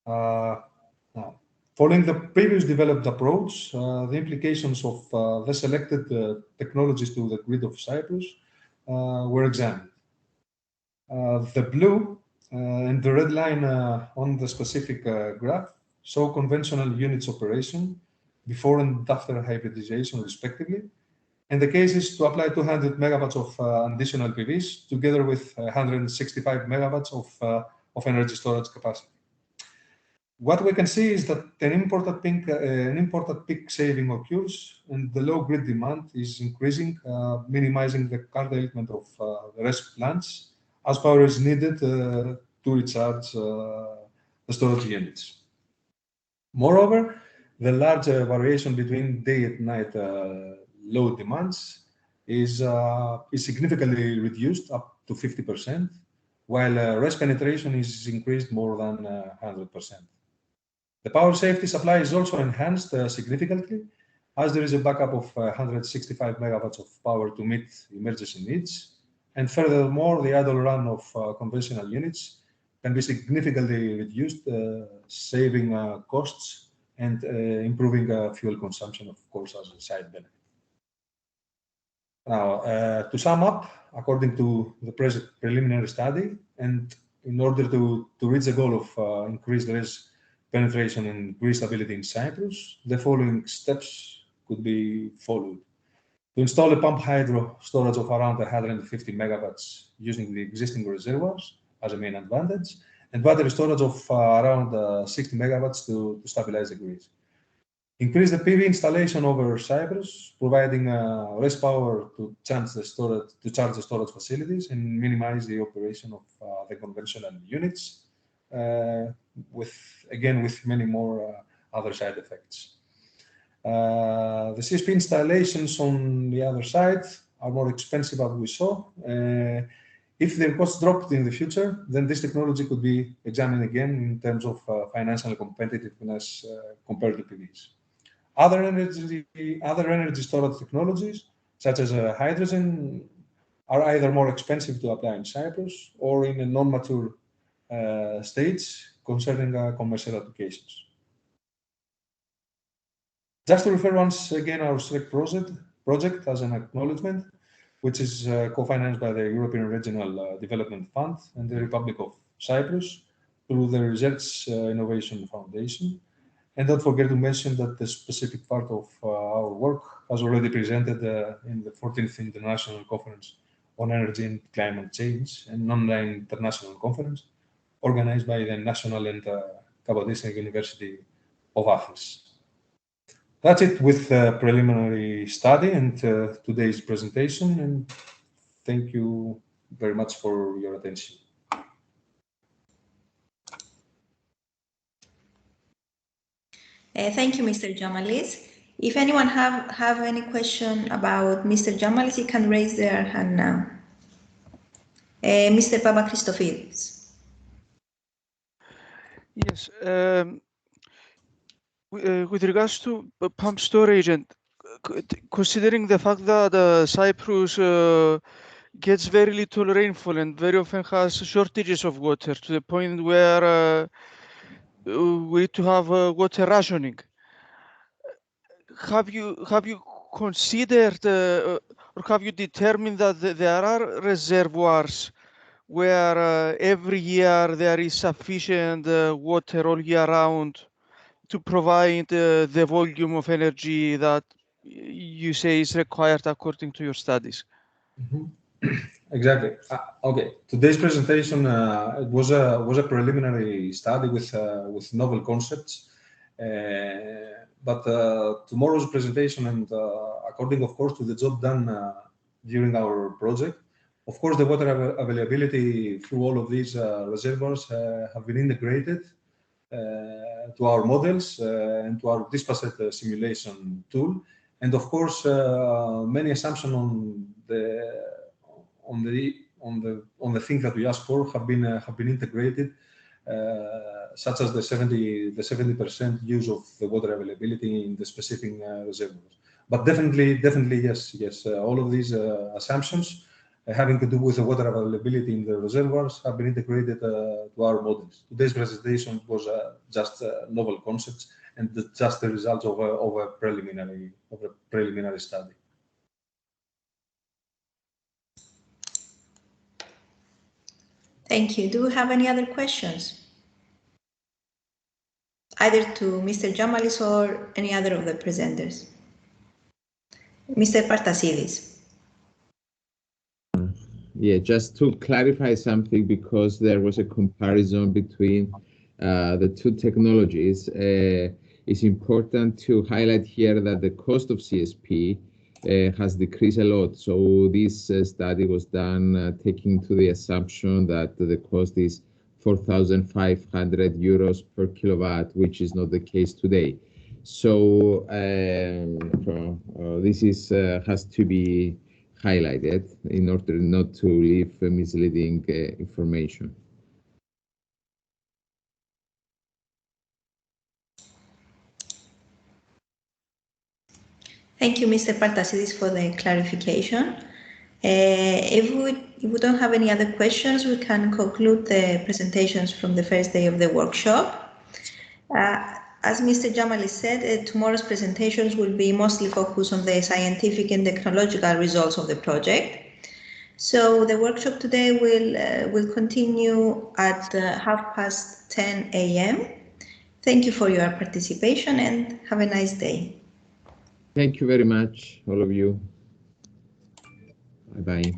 Now, following the previous developed approach, the implications of the selected technologies to the grid of Cyprus were examined. The blue And the red line on the specific graph show conventional units operation before and after hybridization, respectively. And the case is to apply 200 megawatts of additional PVs together with 165 megawatts of energy storage capacity. What we can see is that an important peak saving occurs, and the low grid demand is increasing, minimizing the curtailment of the RESP plants as power is needed to recharge the storage units. Moreover, the large variation between day and night load demands is significantly reduced up to 50%, while RESP penetration is increased more than 100%. The power safety supply is also enhanced significantly, as there is a backup of 165 megawatts of power to meet emergency needs. And furthermore, the idle run of conventional units can be significantly reduced, saving costs and improving fuel consumption, of course, as a side benefit. Now, to sum up, according to the present preliminary study, and in order to reach the goal of increased RES penetration and grid stability in Cyprus, the following steps could be followed. To install a pump hydro storage of around 150 megawatts using the existing reservoirs as a main advantage, and battery storage of around 60 megawatts to stabilize the grid. Increase the PV installation over Cyprus, providing RES power to charge the storage facilities and minimize the operation of the conventional units, with many more other side effects. The CSP installations on the other side are more expensive, as we saw. If their costs dropped in the future, then this technology could be examined again in terms of financial competitiveness compared to PVs. Other energy storage technologies, such as hydrogen, are either more expensive to apply in Cyprus or in a non-mature stage concerning commercial applications. Just to refer once again our SREC project as an acknowledgement, which is co-financed by the European Regional Development Fund and the Republic of Cyprus through the Research Innovation Foundation. And don't forget to mention that the specific part of our work has already presented in the 14th International Conference on Energy and Climate Change, an online international conference organized by the National and Kapodistan University of Athens. That's it with the preliminary study and today's presentation, and thank you very much for your attention. Thank you, Mr. Jamalis. If anyone have any question about Mr. Jamalis, he can raise their hand now. Mr. Papachristophidis. Yes. With regards to pump storage, and considering the fact that Cyprus gets very little rainfall and very often has shortages of water to the point where we need to have water rationing. Have you considered or have you determined that there are reservoirs where every year there is sufficient water all year round to provide the volume of energy that you say is required according to your studies? Mm-hmm. Exactly. Okay. Today's presentation it was a preliminary study with novel concepts, but tomorrow's presentation and according, of course, to the job done during our project, of course, the water availability through all of these reservoirs have been integrated to our models and to our dispatched simulation tool, and of course, many assumptions on the things that we asked for have been integrated, such as the 70% use of the water availability in the specific reservoirs. But definitely yes. All of these assumptions having to do with the water availability in the reservoirs have been integrated to our models. Today's presentation was just novel concepts and just the results of a preliminary study. Thank you. Do we have any other questions? Either to Mr. Jamalis or any other of the presenters? Mr. Partasidis. Yeah, just to clarify something, because there was a comparison between the two technologies. It's important to highlight here that the cost of CSP has decreased a lot. So this study was done taking to the assumption that the cost is 4,500 euros per kilowatt, which is not the case today. So this is has to be highlighted in order not to leave misleading information. Thank you, Mr. Partasidis, for the clarification. If we don't have any other questions, we can conclude the presentations from the first day of the workshop. As Mr. Jamalis said, tomorrow's presentations will be mostly focused on the scientific and technological results of the project. So the workshop today will continue at 10:30 a.m. Thank you for your participation and have a nice day. Thank you very much, all of you. Bye-bye.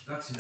That's